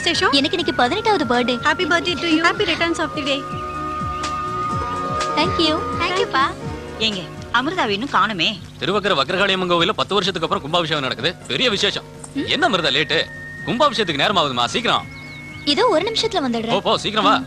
விசேஷம்? எனக்கு இன்னைக்கு 18வது birthday. Happy birthday to you. Happy returns of the day. Thank you. Thank you பா. ஏங்க அமிர்தாவை இன்னும் காணுமே. திருவக்கர வக்ரகாளியம்மன் கோவில்ல 10 வருஷத்துக்கு அப்புறம் கும்பாபிஷேகம் நடக்குது. பெரிய விசேஷம். என்ன அமிர்தா லேட்? கும்பாபிஷேகத்துக்கு நேரம் ஆகுதுமா, சீக்கிரம். இதோ ஒரு நிமிஷத்துல வந்துடுறேன். போ சீக்கிரம் வா.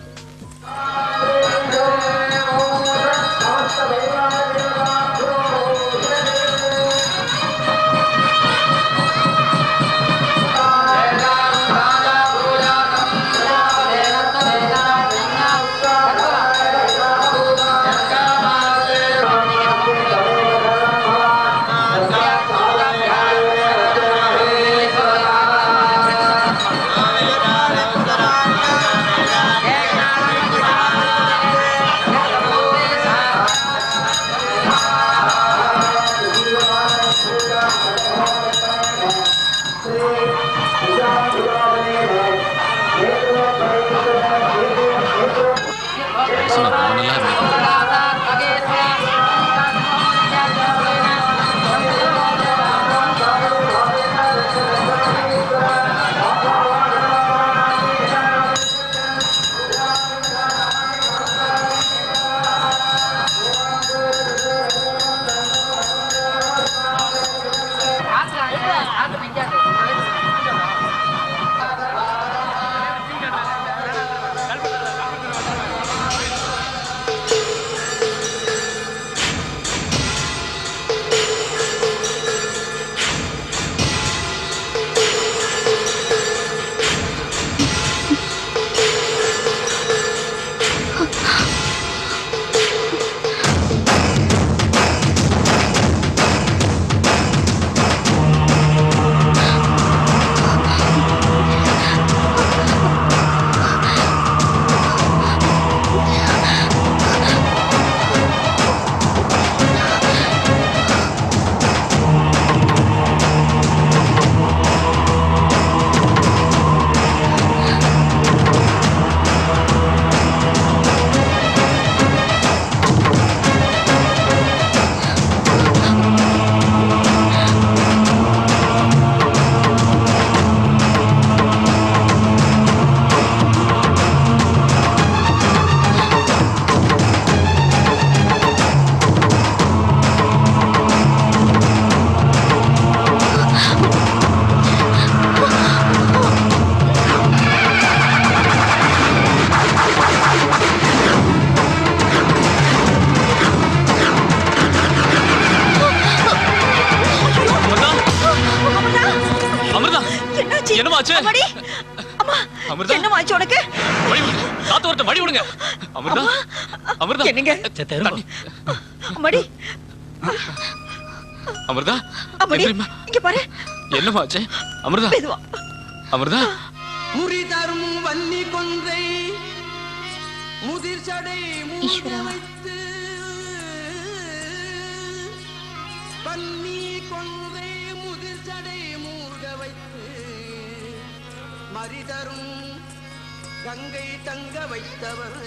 கங்கை தங்க வைத்தவர்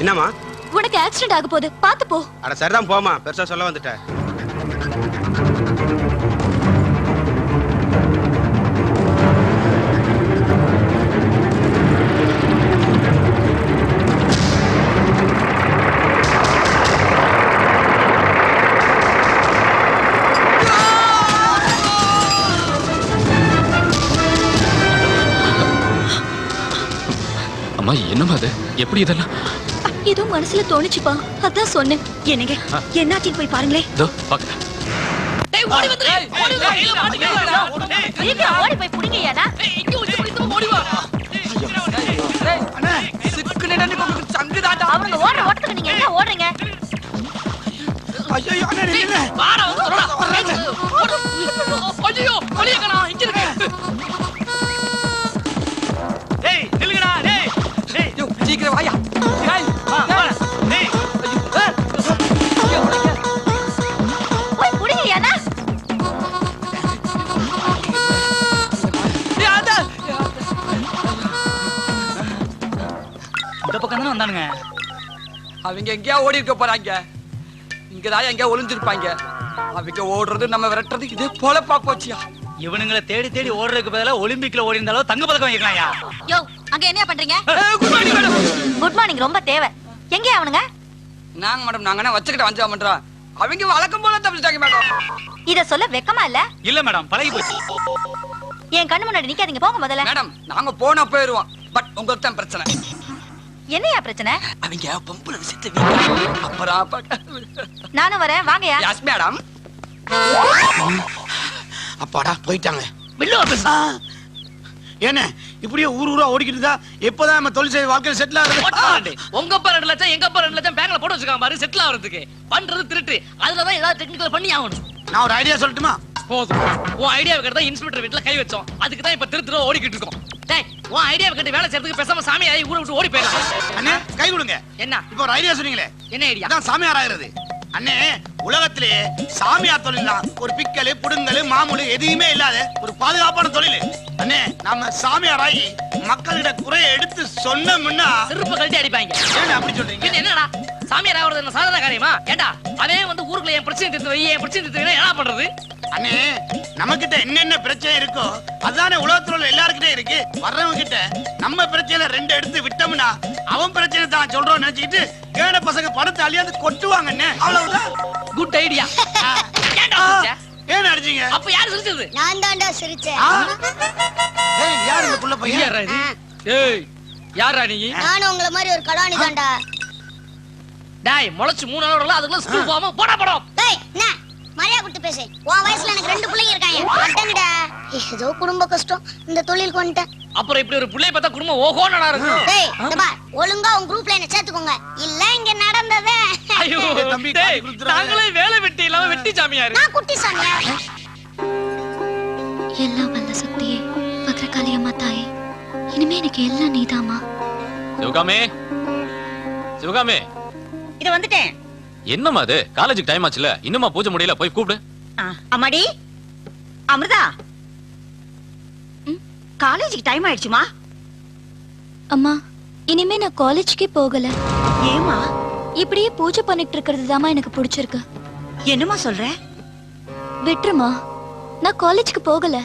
என்னமா? உனக்கு ஆக்சிடென்ட் ஆக போகுது, பாத்து போ. அட சரிதான் போமா, பெருசா சொல்ல வந்துட்ட. அம்மா என்னமா அது? எப்படி இதெல்லாம்? ஏதோ மனசுல தோணுச்சுப்பா, அதான் சொன்னேன். என்னங்க என்னாச்சுன்னு போய் பாருங்களேன். இதோ பாக்குறேன். டேய் ஓடி வந்துரு. ஓடி வா. இல்ல மாட்டிக்கடா. நீங்க ஓடி போய் புடிங்கயாடா. இங்க வந்து ஓடி வா. டேய் அண்ணா சிக்குனே நன்னி கொக்கு சங்குதாடா. அவங்க ஓடுற ஓட்டத்துக்கு நீங்க என்ன ஓடுறீங்க? ஐயோ அண்ணா நில்லுங்க. வாடா வந்து எங்கடா இங்க இருக்கு டேய் நில்லுங்கடா டேய் டேய் யோ, சீக்கிரம் வாயா டேய், வா வா டேய் ஐயோ, உடைங்க. போய் புடிங்க யானா டேய், அதான். இந்த பக்கம் தான வந்தானுங்க அவங்க எங்கேயா ஓடி இருக்க போறாங்க இங்கதான் எங்கேயா ஒளிஞ்சிருப்பாங்க அவங்க ஓடுறது நம்ம விரட்டுறது இதே போல பாப்போச்சியா இவனுங்களை தேடி தேடி ஓடுறதுக்கு பதிலா ஒலிம்பிக்ல ஓடி இருந்தாலும் தங்க பதக்கம் வைக்கலாம்யா யோ அங்க என்ன பண்றீங்க good morning madam good morning ரொம்ப தேவை எங்க அவனுங்க நாங்க மேடம் நாங்க வச்சுக்கிட்ட வஞ்சா பண்றோம் அவங்க வழக்கம் போல தப்பிச்சிட்டாங்க மேடம் இத சொல்ல வெக்கமா இல்ல இல்ல மேடம் பழகி போச்சு என் கண்ணு முன்னாடி நிக்காதீங்க போங்க முதல்ல மேடம் நாங்க போனா போயிருவோம் பட் உங்களுக்கு தான் பிரச்சனை என்னையா பிரச்சனை அவங்க பொம்பளை விஷயத்தை வீட்டுல அப்புறம் நானும் வரேன் வாங்கயா யாஸ் மேடம் அப்பாடா போயிட்டாங்க வெளில வா பேசு என்ன இப்படியே ஊர் ஊரா ஓடிக்கிட்டு இருந்தா எப்பதான் நம்ம தொழில் செய்ய வாழ்க்கையில செட்டில் ஆகுது உங்க அப்பா 2 லட்சம் எங்க அப்பா 2 லட்சம் பேங்க்ல போட்டு வச்சிருக்காங்க பாரு செட்டில் ஆவறதுக்கு பண்றது திருட்டு அதுலதான் ஏதாவது டெக்னிக்கல் பண்ணி ஆகணும் நான் ஒரு ஐடியா சொல்லட்டுமா போதும் உன் ஐடியாவை கேட்டு தான் இன்ஸ்பெக்டர் வீட்டுல கை வச்சோம் அதுக்கு தான் இப்ப திரு ஓடிக்கிட்டு இருக்கோம் டேய் உன் ஐடியாவை கேட்டு வேலை செய்யறதுக்கு பேசாம சாமி ஆகி ஊரை விட்டு ஓடி போயிடலாம் அண்ணே கை கொடுங்க என்ன இப்போ ஒரு ஐடியா சொன்னீங்களே என்ன ஐடியா அதான் சாமியார் ஆகிறது அண்ணே உலகத்திலே சாமியார் தொழில் தான் ஒரு பிக்கலு புடுங்கலு மாமூலு எதுவுமே இல்லாத ஒரு பாதுகாப்பான தொழில் அண்ணே நாம சாமியார் ஆகி மக்களிட குறைய எடுத்து சொன்னோம்னா செருப்பு கழட்டி அடிப்பாங்க ஏன் அப்படி சொல்றீங்க என்ன என்னடா சாமியார் ஆவறது என்ன சாதாரண காரியமா ஏண்டா அதே வந்து ஊருக்குள்ள என் பிரச்சனை தீர்த்து வை என் பிரச்சனை தீர்த்து வை என்ன பண்றது அண்ணே நம்மகிட்ட என்னென்ன பிரச்சனை இருக்கோ அதுதானே உலகத்துல உள்ள எல்லாருக்கிட்டே இருக்கு வர்றவங்க கிட்ட நம்ம பிரச்சனையில 2 எடுத்து விட்டோம்னா அவன் பிரச்சனை தான் சொல்றோம் நினைச்சுக்கிட்டு கேட பசங்க பணத்தை அழியாது கொட்டுவாங்க அண்ணே அவ்வளவுதான் குட் ஐடியா ஏண்டா ஆ, சிரிச்ச? ஏன் அடிச்சீங்க அப்ப யாரு சிரிச்சது நான் தான்டா சிரிச்சேன் ஆ? ஏய், யார் இந்த புள்ள பையன் யாரா இது ஏய் யாரா நீ நானும் உங்கள மாதிரி ஒரு கடாணி தான்டா டேய் முளைச்சு 3 நாள் வரல அதுக்குள்ள ஸ்கூல் போகாம போடா படம் டேய் என்ன மரியாதை கொடுத்து பேசு உன் வயசுல எனக்கு 2 பிள்ளைங்க இருக்காங்க அடங்கடா ஏதோ குடும்ப கஷ்டம் இந்த தொழிலுக்கு வந்துட்டேன் அப்புறம் இப்படி ஒரு புள்ளைய பார்த்தா குடும்பம் ஓஹோன்னு இருக்கும் டேய் இந்த பார் ஒழுங்கா உன் குரூப்ல என்ன சேர்த்துக்கோங்க இல்ல இங்க நடந்ததே ஐயோ தம்பி, டேய் காட்டி கொடுத்துறாங்க. நாங்களே வேலை வெட்டி இல்லாம வெட்டி சாமியாரு நான் குட்டி சாமியா எல்லாம் வல்ல சக்தியே பத்ரகாளி அம்மா தாயே இனிமே எனக்கு எல்லாம் நீதாமா சிவகாமே சிவகாமே இது வந்துட்டேன் என்னம்மா அது காலேஜுக்கு டைம் ஆச்சுல இன்னுமா பூஜை முடியல போய் கூப்பிடு அம்மாடி அமிர்தா காலேஜுக்கு டைம் ஆயிடுச்சுமா அம்மா இனிமே நான் காலேஜ்க்கே போகல ஏமா இப்படியே பூஜை பண்ணிட்டு இருக்கிறது தாமா எனக்கு பிடிச்சிருக்கு என்னமா சொல்ற விட்டுருமா நான் காலேஜ்க்கு போகல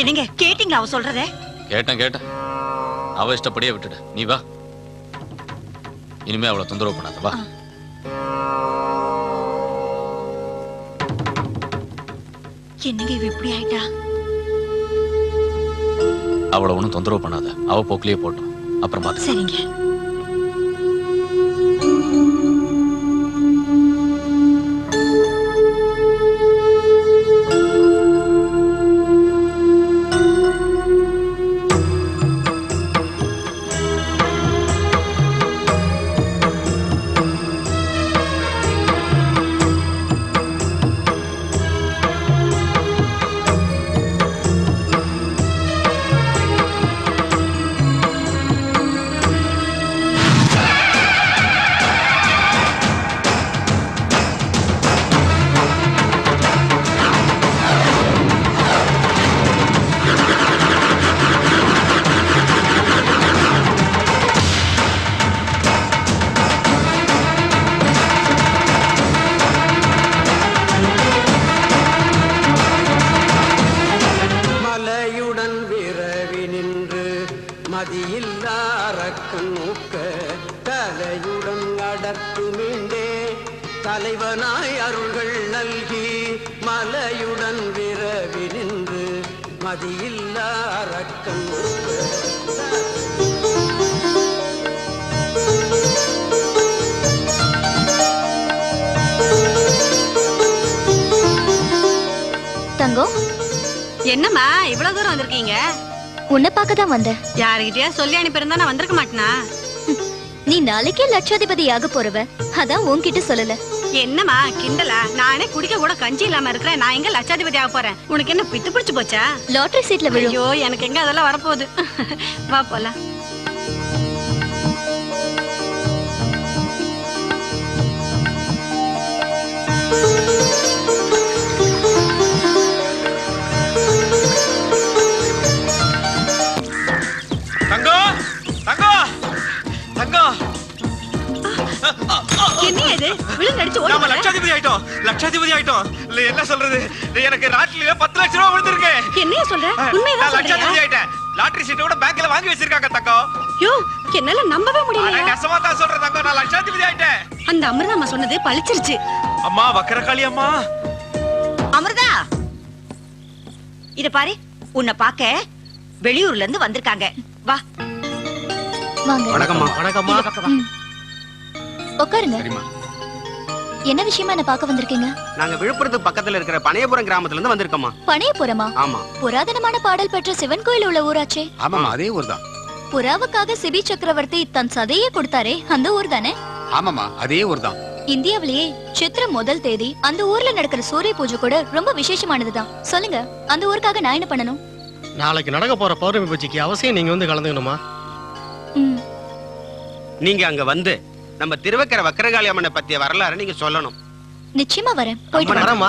என்னங்க கேட்டீங்களா அவ சொல்றத கேட்டேன் அவ இஷ்டப்படியே விட்டுடு நீ வா இனிமே அவளை தொந்தரவு பண்ணாத வா என்னங்க இவ இப்படி ஆயிட்டா அவளை ஒன்றும் தொந்தரவு பண்ணாத அவ போக்கிலேயே போட்டோம் அப்புறம் பார்த்து சரிங்க தலைவனாய் அருள்கள் நல்கி மலையுடன் விரவி நின்று மதியில்லா அரக்கன் தங்கம் என்னம்மா இவ்வளவு தூரம் வந்திருக்கீங்க? உன்னை பார்க்க தான் வந்தேன். யாருகிட்டயா சொல்லி அனுப்பியிருந்தா நான் வந்திருக்க மாட்டேனா? நீ நாளைக்கே லட்சாதிபதி ஆக போறவ, அதான் உன்கிட்ட சொல்லல. என்னம்மா கிண்டலா? நானே குடிக்க கூட கஞ்சி இல்லாம இருக்கிறேன். நான் எங்க லட்சாதிபதி ஆக போறேன்? உனக்கு என்ன பித்து பிடிச்சு போச்சா? லாட்டரி சீட்ல விழும். ஐயோ எனக்கு எங்க அதெல்லாம் வரப்போகுது. வா போலாம். தங்கம் தங்கம் தங்கம் என்ன இது? விழுந்து அடிச்சு ஓடி நாம போற? லட்சாதிபதி ஆயிட்டோம். இல்ல என்ன சொல்றது, எனக்கு ராட்லில 10 லட்சம் ரூபாய் விழுந்திருக்கு. என்னைய சொல்ற? உண்மையதான் நான் லட்சாதிபதி சொல்றியா? ஆயிட்டேன். லாட்டரி சீட் கூட பேங்க்ல வாங்கி வச்சிருக்காங்க தங்கம். யோ என்னால நம்பவே ஆனா முடியல. நெசமா தான் சொல்றேன் தங்கம், நான் லட்சாதிபதி ஆயிட்டேன். அந்த அமிர்தாமா சொன்னது பழிச்சிருச்சு. அம்மா வக்கரகாளி அம்மா. அமிர்தா, இத பாரு, உன்னை பாக்க வெளியூர்ல இருந்து வந்திருக்காங்க. வா. வாங்க. வணக்கம்மா. வணக்கம்மா. இந்த பக்கம் வா. உட்காருங்க. சரிம்மா. என்ன விஷயமா என்ன பார்க்க வந்திருக்கீங்க? நாங்க விழுப்புரத்துக்கு பக்கத்துல இருக்கிற பனையபுரம் கிராமத்துல இருந்து வந்திருக்கோம்மா. பனையபுரமா? ஆமா. புராதனமான பாடல் பெற்ற சிவன் கோயில் உள்ள ஊராச்சே. ஆமாமா, அதே ஊர் தான். புறாவுக்காக சிபி சக்கரவர்த்தி தன் சதையே கொடுத்தாரே, அந்த ஊர் தானே? ஆமாமா, அதே ஊர் தான். இந்தியாவிலேயே சித்திரை முதல் தேதி அந்த ஊர்ல நடக்கிற சூரிய பூஜை கூட ரொம்ப விசேஷமானதுதான். சொல்லுங்க, அந்த ஊருக்காக நான் என்ன பண்ணணும்? நாளைக்கு நடக்க போற பௌர்ணமி பூஜைக்கு அவசியம் நீங்க வந்து கலந்துக்கணுமா? ம், நீங்க அங்க வந்து நம்ம திருவக்கரை வக்கரகாளி அம்மனை பத்திய வரலாறு நீங்க சொல்லணும். நிச்சயமா வரேன். போயிட்டு வரேன். வரமா?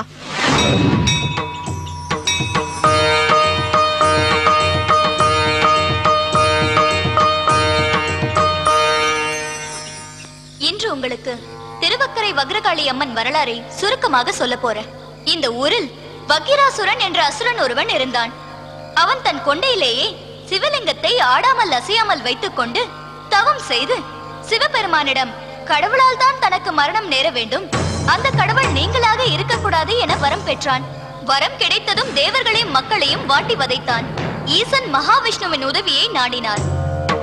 இன்று உங்களுக்கு திருவக்கரை வக்ரகாளி அம்மன் வரலாறை சுருக்கமாக சொல்ல போறேன். இந்த ஊரில் வக்கிராசுரன் என்ற அசுரன் ஒருவன் இருந்தான். அவன் தன் கொண்டையிலேயே சிவலிங்கத்தை ஆடாமல் அசையாமல் வைத்துக் கொண்டு தவம் செய்து சிவபெருமானிடம் கடவுளால் தான் தனக்கு மரணம் நேர வேண்டும், அந்த கடவுள் நீங்களாக இருக்கக்கூடாது என வரம் பெற்றான். வரம் கிடைத்ததும் தேவர்களையும் மக்களையும் வாட்டி வதைத்தான். ஈசன் மகாவிஷ்ணுவின் உதவியை நாடினார்.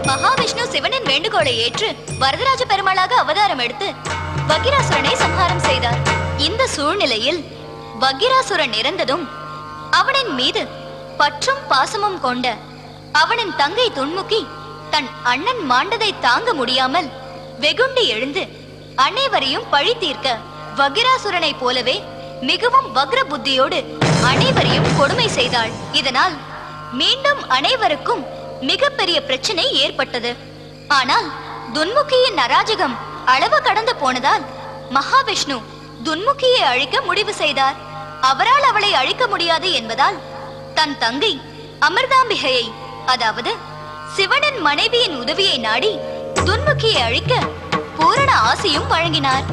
மகாவிஷ்ணு சிவனின் வேண்டுகோளை ஏற்று வரதராஜ பெருமாளாக அவதாரம் எடுத்து வக்கிராசுரனை சம்ஹாரம் செய்தார். இந்த சூழ்நிலையில் வக்கிராசுரன் இறந்ததும் அவனின் மீது பற்றும் பாசமும் கொண்ட அவனின் தங்கை துன்முகி தன் அண்ணன் மாண்டதை தாங்க முடியாமல் வெகுண்டி எழுந்து அனைவரையும் பழி தீர்க்க வக்கிராசுரனை போலவே மிகவும் வக்ர புத்தியோடு அனைவரையும் கொடுமை செய்தாள். இதனால் மீண்டும் அனைவருக்கும் மிகப்பெரிய பிரச்சனை ஏற்பட்டது. ஆனால் துன்முகியின் அராஜகம் அளவு கடந்து போனதால் மகாவிஷ்ணு துன்முகியை அழிக்க முடிவு செய்தார். அவரால் அவளை அழிக்க முடியாது என்பதால் தன் தங்கை அமிர்தாம்பிகையை, அதாவது சிவனின் மனைவியின் உதவியை நாடி துன்முகியை அழிக்க பூரண ஆசையும் வழங்கினார்.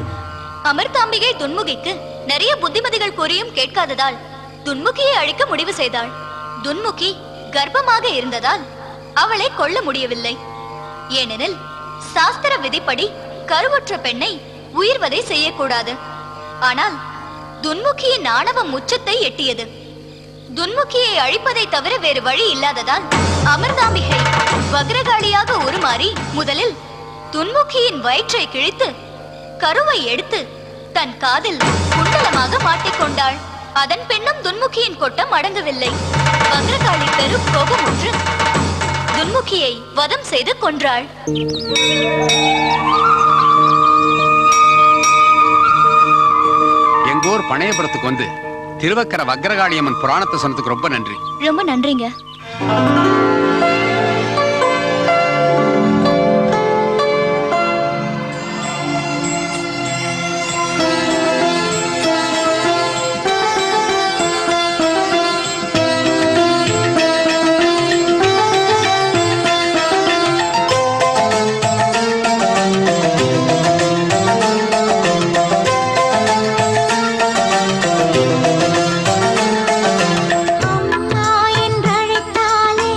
அமிர்தாம்பிகை துன்முகிக்கு நிறைய புத்திமதிகள் கூறியும் கேட்காததால் துன்முகியை அழிக்க முடிவு செய்தாள். துன்முகி கர்ப்பமாக இருந்ததால் அவளை கொல்ல முடியவில்லை. ஏனெனில் சாஸ்திர விதிப்படி கருவுற்ற பெண்ணை உயிர்வதை செய்யக்கூடாது. ஆனால் துன்முகியின் ஆணவம் உச்சத்தை எட்டியது. துன்முகியை அழிப்பதை தவிர வேறு வழி இல்லாததால் அமிர்தாம்பிகை வக்ரகாளியாக உருமாறி முதலில் துன்முகியின் வயிற்றை கிழித்து கருவை எடுத்து தன் காதில் குண்டலமாக மாட்டிக்கொண்டாள். அதன் பின்னும் துன்முகியின் கொட்டம் அடங்கவில்லை. வக்ரகாளி பெரும் கோபமுற்று துன்முகியை வதம் செய்து கொன்றாள். எங்கூர் பனையபுரத்துக்கு வந்து திருவக்கரை வக்ரகாளி அம்மன் புராணத்தை சொன்னதுக்கு ரொம்ப நன்றி. ரொம்ப நன்றிங்க. அம்மா என்றழைத்தாலே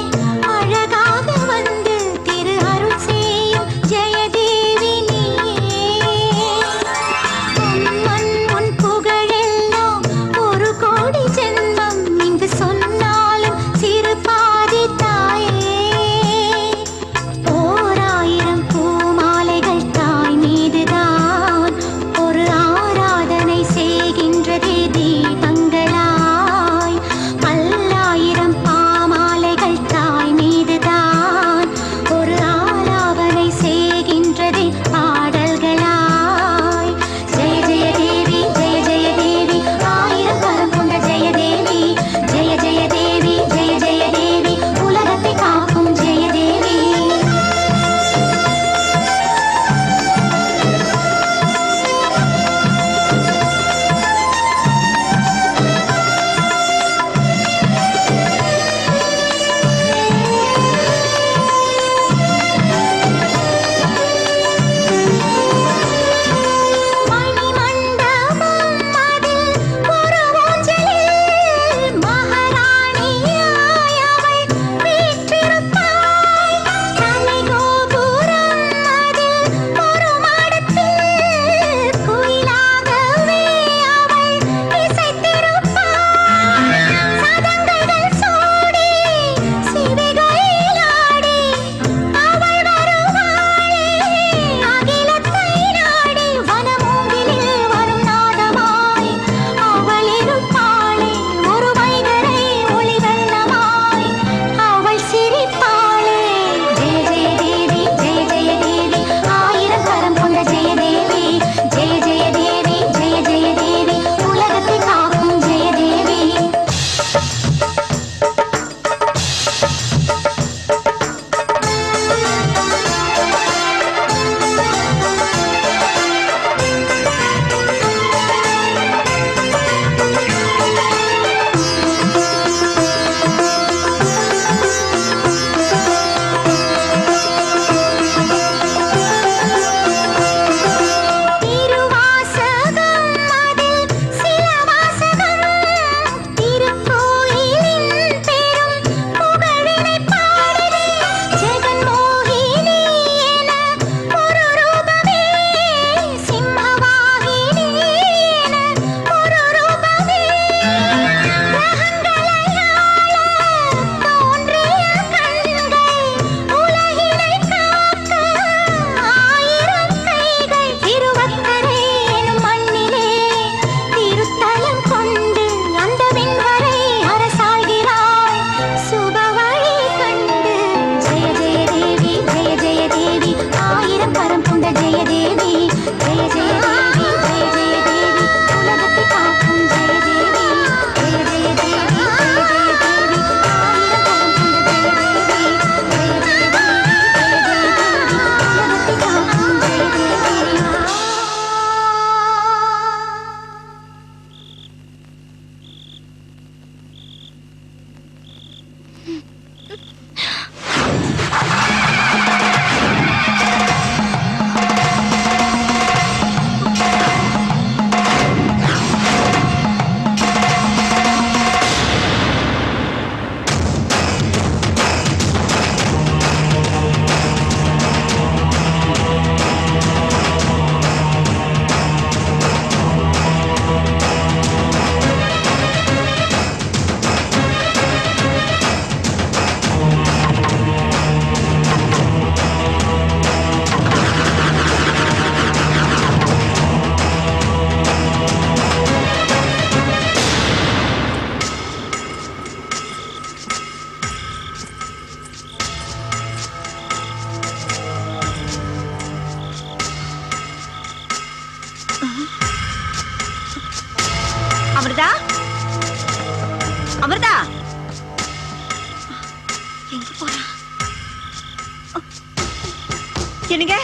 என்னங்க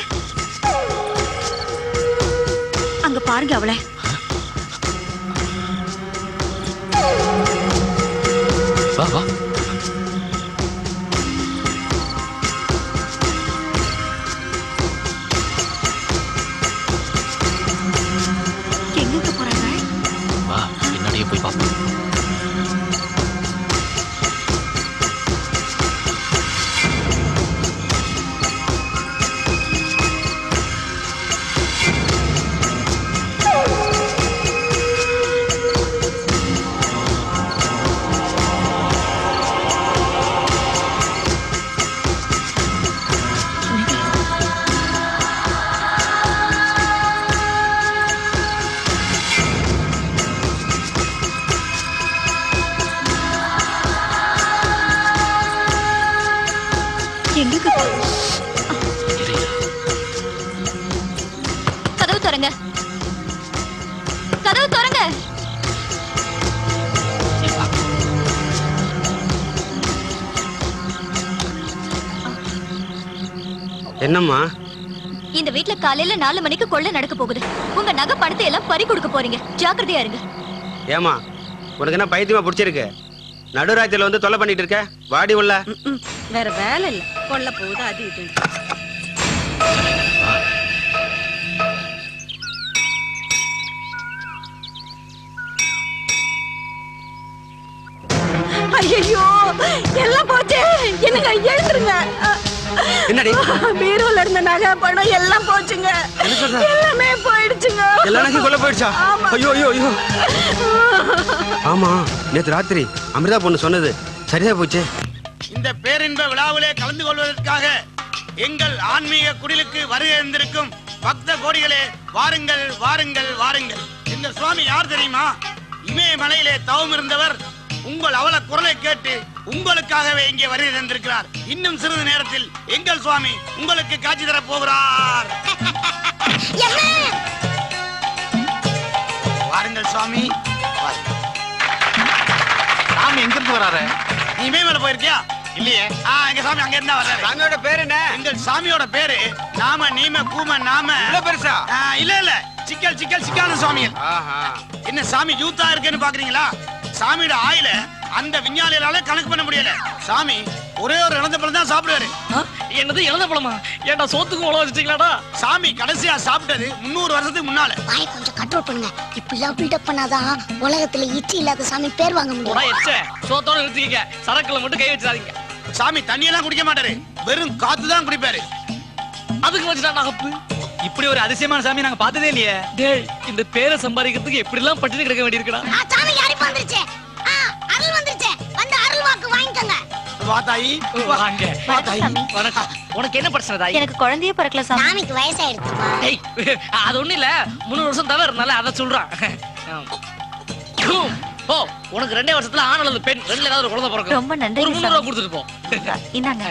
அங்க பாருங்க அவளை. வா வா. எங்க போறாங்க? வா பின்னாடியே போய் பாப்போம். எங்க கதவு திறங்க, கதவு திறங்க. என்னம்மா? இந்த வீட்ல காலையில 4 மணிக்கு கொள்ளை நடக்க போகுது. உங்க நகை பணத்தை எல்லாம் பறி கொடுக்க போறீங்க. ஜாக்கிரதையா இருங்க. ஏமா உனக்கு என்ன பைத்தியமா பிடிச்சிருக்கு? நடுராத்திரில வந்து தொல்லை பண்ணிட்டு இருக்க. வாடி உள்ள. வேற வேலை இல்ல, கொல்ல போகுது அது இது. ஐயோ எல்லாம் போச்சு. என்னங்க எழுந்துருங்க. என்னடி? பீரோல இருந்த நகை பணம் எல்லாம் போச்சுங்க. எல்லாமே போயிடுச்சுங்க. எல்லா நகையும் கொல்ல போயிடுச்சா? ஐயோ ஐயோ ஐயோ. ஆமா நேத்து ராத்திரி அமிர்தா பொண்ணு சொன்னது சரியா போச்சு. இந்த பேரின்ப விழாவிலே கலந்து கொள்வதற்காக எங்கள் ஆன்மீக குடிலுக்கு வருகை இருந்திருக்கும் பக்த கோடிகளே, வாருங்கள் வாருங்கள் வாருங்கள். இந்த சுவாமி யார் தெரியுமா? இமயமலையிலே தவம் இருந்தவர். உங்கள் அவல குரலை கேட்டு உங்களுக்காகவே இங்கே வருகை தந்திருக்கிறார். இன்னும் சிறிது நேரத்தில் எங்கள் சுவாமி உங்களுக்கு காட்சி தரப் போகிறார். வாருங்கள் சுவாமி. சாமி எங்க இருந்து வராரு? நீ இமயமலை போயிருக்கியா? இல்லையே. எங்க சாமி அங்க இருந்தா வர்றாரு. சாமியோட பேர் என்ன? எங்கள் சாமியோட பேரு நாம நீம கூம நாம. இவ்வளவு பெருசா? இல்ல இல்ல, சிக்கல் சிக்கல் சிக்கான சுவாமிகள். என்ன சாமி யூத்தா இருக்குன்னு பாக்குறீங்களா? சாமியோட ஆயில அந்த விஞ்ஞானிகளால கணக்கு பண்ண முடியல. சாமி ஒரே ஒரு இழந்த பழம் தான் சாப்பிடுவாரு. என்னது இழந்த பழமா? ஏன்டா சோத்துக்கு உழவு வச்சிட்டீங்களாடா? சாமி கடைசியா சாப்பிட்டது 300 வருஷத்துக்கு முன்னால. வாயை கொஞ்சம் கண்ட்ரோல் பண்ணுங்க. இப்படிலாம் பில்டப் பண்ணாதான் உலகத்துல இச்சி இல்லாத சாமி பேர் வாங்க போடா முடியும். எச்சே, சோத்தோட நிறுத்திக்கங்க. சரக்குல மட்டும் கை வச்சிடாதீங்க. சாமி தண்ணியெல்லாம் குடிக்க மாட்டாரு, வெறும் காத்து தான் குடிப்பாரு. அதுக்கு வச்சுட்டா கப்பு. இப்படி ஒரு அதிசயமான சாமி நாங்க பார்த்ததே இல்லையே. டேய், இந்த பேரை சம்பாதிக்கிறதுக்கு எப்படி எல்லாம் பட்டினி கிடக்க வேண்டியிருக்குடா. சாமி யாரிப்பா வந்துருச்சு. அருள் வந்துருச்சு. வந்து அருள் வாக்கு வாங்கிக்கங்க. வாதாயி வாங்க. வணக்கம் சாமி. வணக்கம். உனக்கு என்ன பிரச்சனை தாய்? எனக்கு குழந்தையே பிறக்கல சாமி. சாமிக்கு வயசாயிடுச்சுமா. டேய், அது ஒண்ணு இல்ல, 300 வருஷம் தவிர இருந்தால அத சொல்றான். போ, உனக்கு 2 வருஷத்துல ஆண் அல்லது பெண் ரெண்டுல ஏதாவது ஒரு குழந்தை பிறக்கும். ரொம்ப நன்றி ஒரு 300 ரூபாய் கொடுத்துட்டு போ. இந்தாங்க.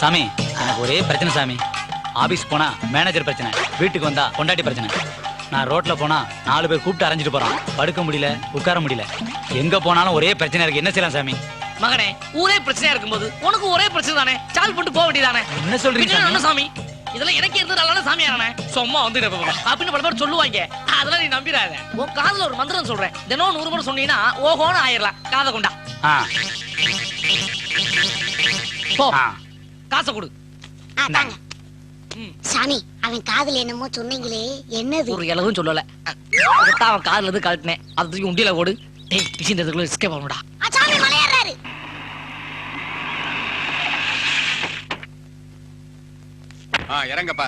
சாமி எனக்கு ஒரே பிரச்சனை சாமி. ஆபீஸ் போனா மேனேஜர் பிரச்சனை, வீட்டுக்கு வந்தா பொண்டாட்டி பிரச்சனை. நான் ரோட்ல போனா 4 பேர் கூப்பிட்டு அரைஞ்சிட்டு போறான். படுக்க முடியல, உட்கார முடியல. எங்க போனாலும் ஒரே பிரச்சனை இருக்கு. என்ன செய்யலாம் சாமி? மகனே, ஊரே பிரச்சனையா இருக்கும்போது உனக்கு ஒரே பிரச்சனை தானே, சால் போட்டு போக வேண்டியதானே. என்ன சொல்றீங்க பின்ன சாமி? என்ன சாமி, இதெல்லாம் எனக்கு இருந்ததால சாமியானே சும்மா வந்து அப்படின்னு பல பேர் சொல்லுவாங்க. அதெல்லாம் நீ நம்பிடாத. உன் காதுல ஒரு மந்திரம் சொல்றேன், தினம் 100 முறை சொன்னீங்கன்னா ஓஹோன்னு ஆயிரலாம். காதை கொண்டா. போ, காசை கொடு. தாங்க. சாமி அவன் காதுல என்னமோ சொன்னீங்களே, என்னது? ஒரு இலவும் சொல்லல. இதைத்தான் அவன் காதுல இருந்து கழட்டினேன். அதை தூக்கி உண்டியில ஓடு. டேய், பிசின்றதுக்குள்ள எஸ்கேப் ஆகணும்டா. சாமி மலையேறாரு. இறங்கப்பா.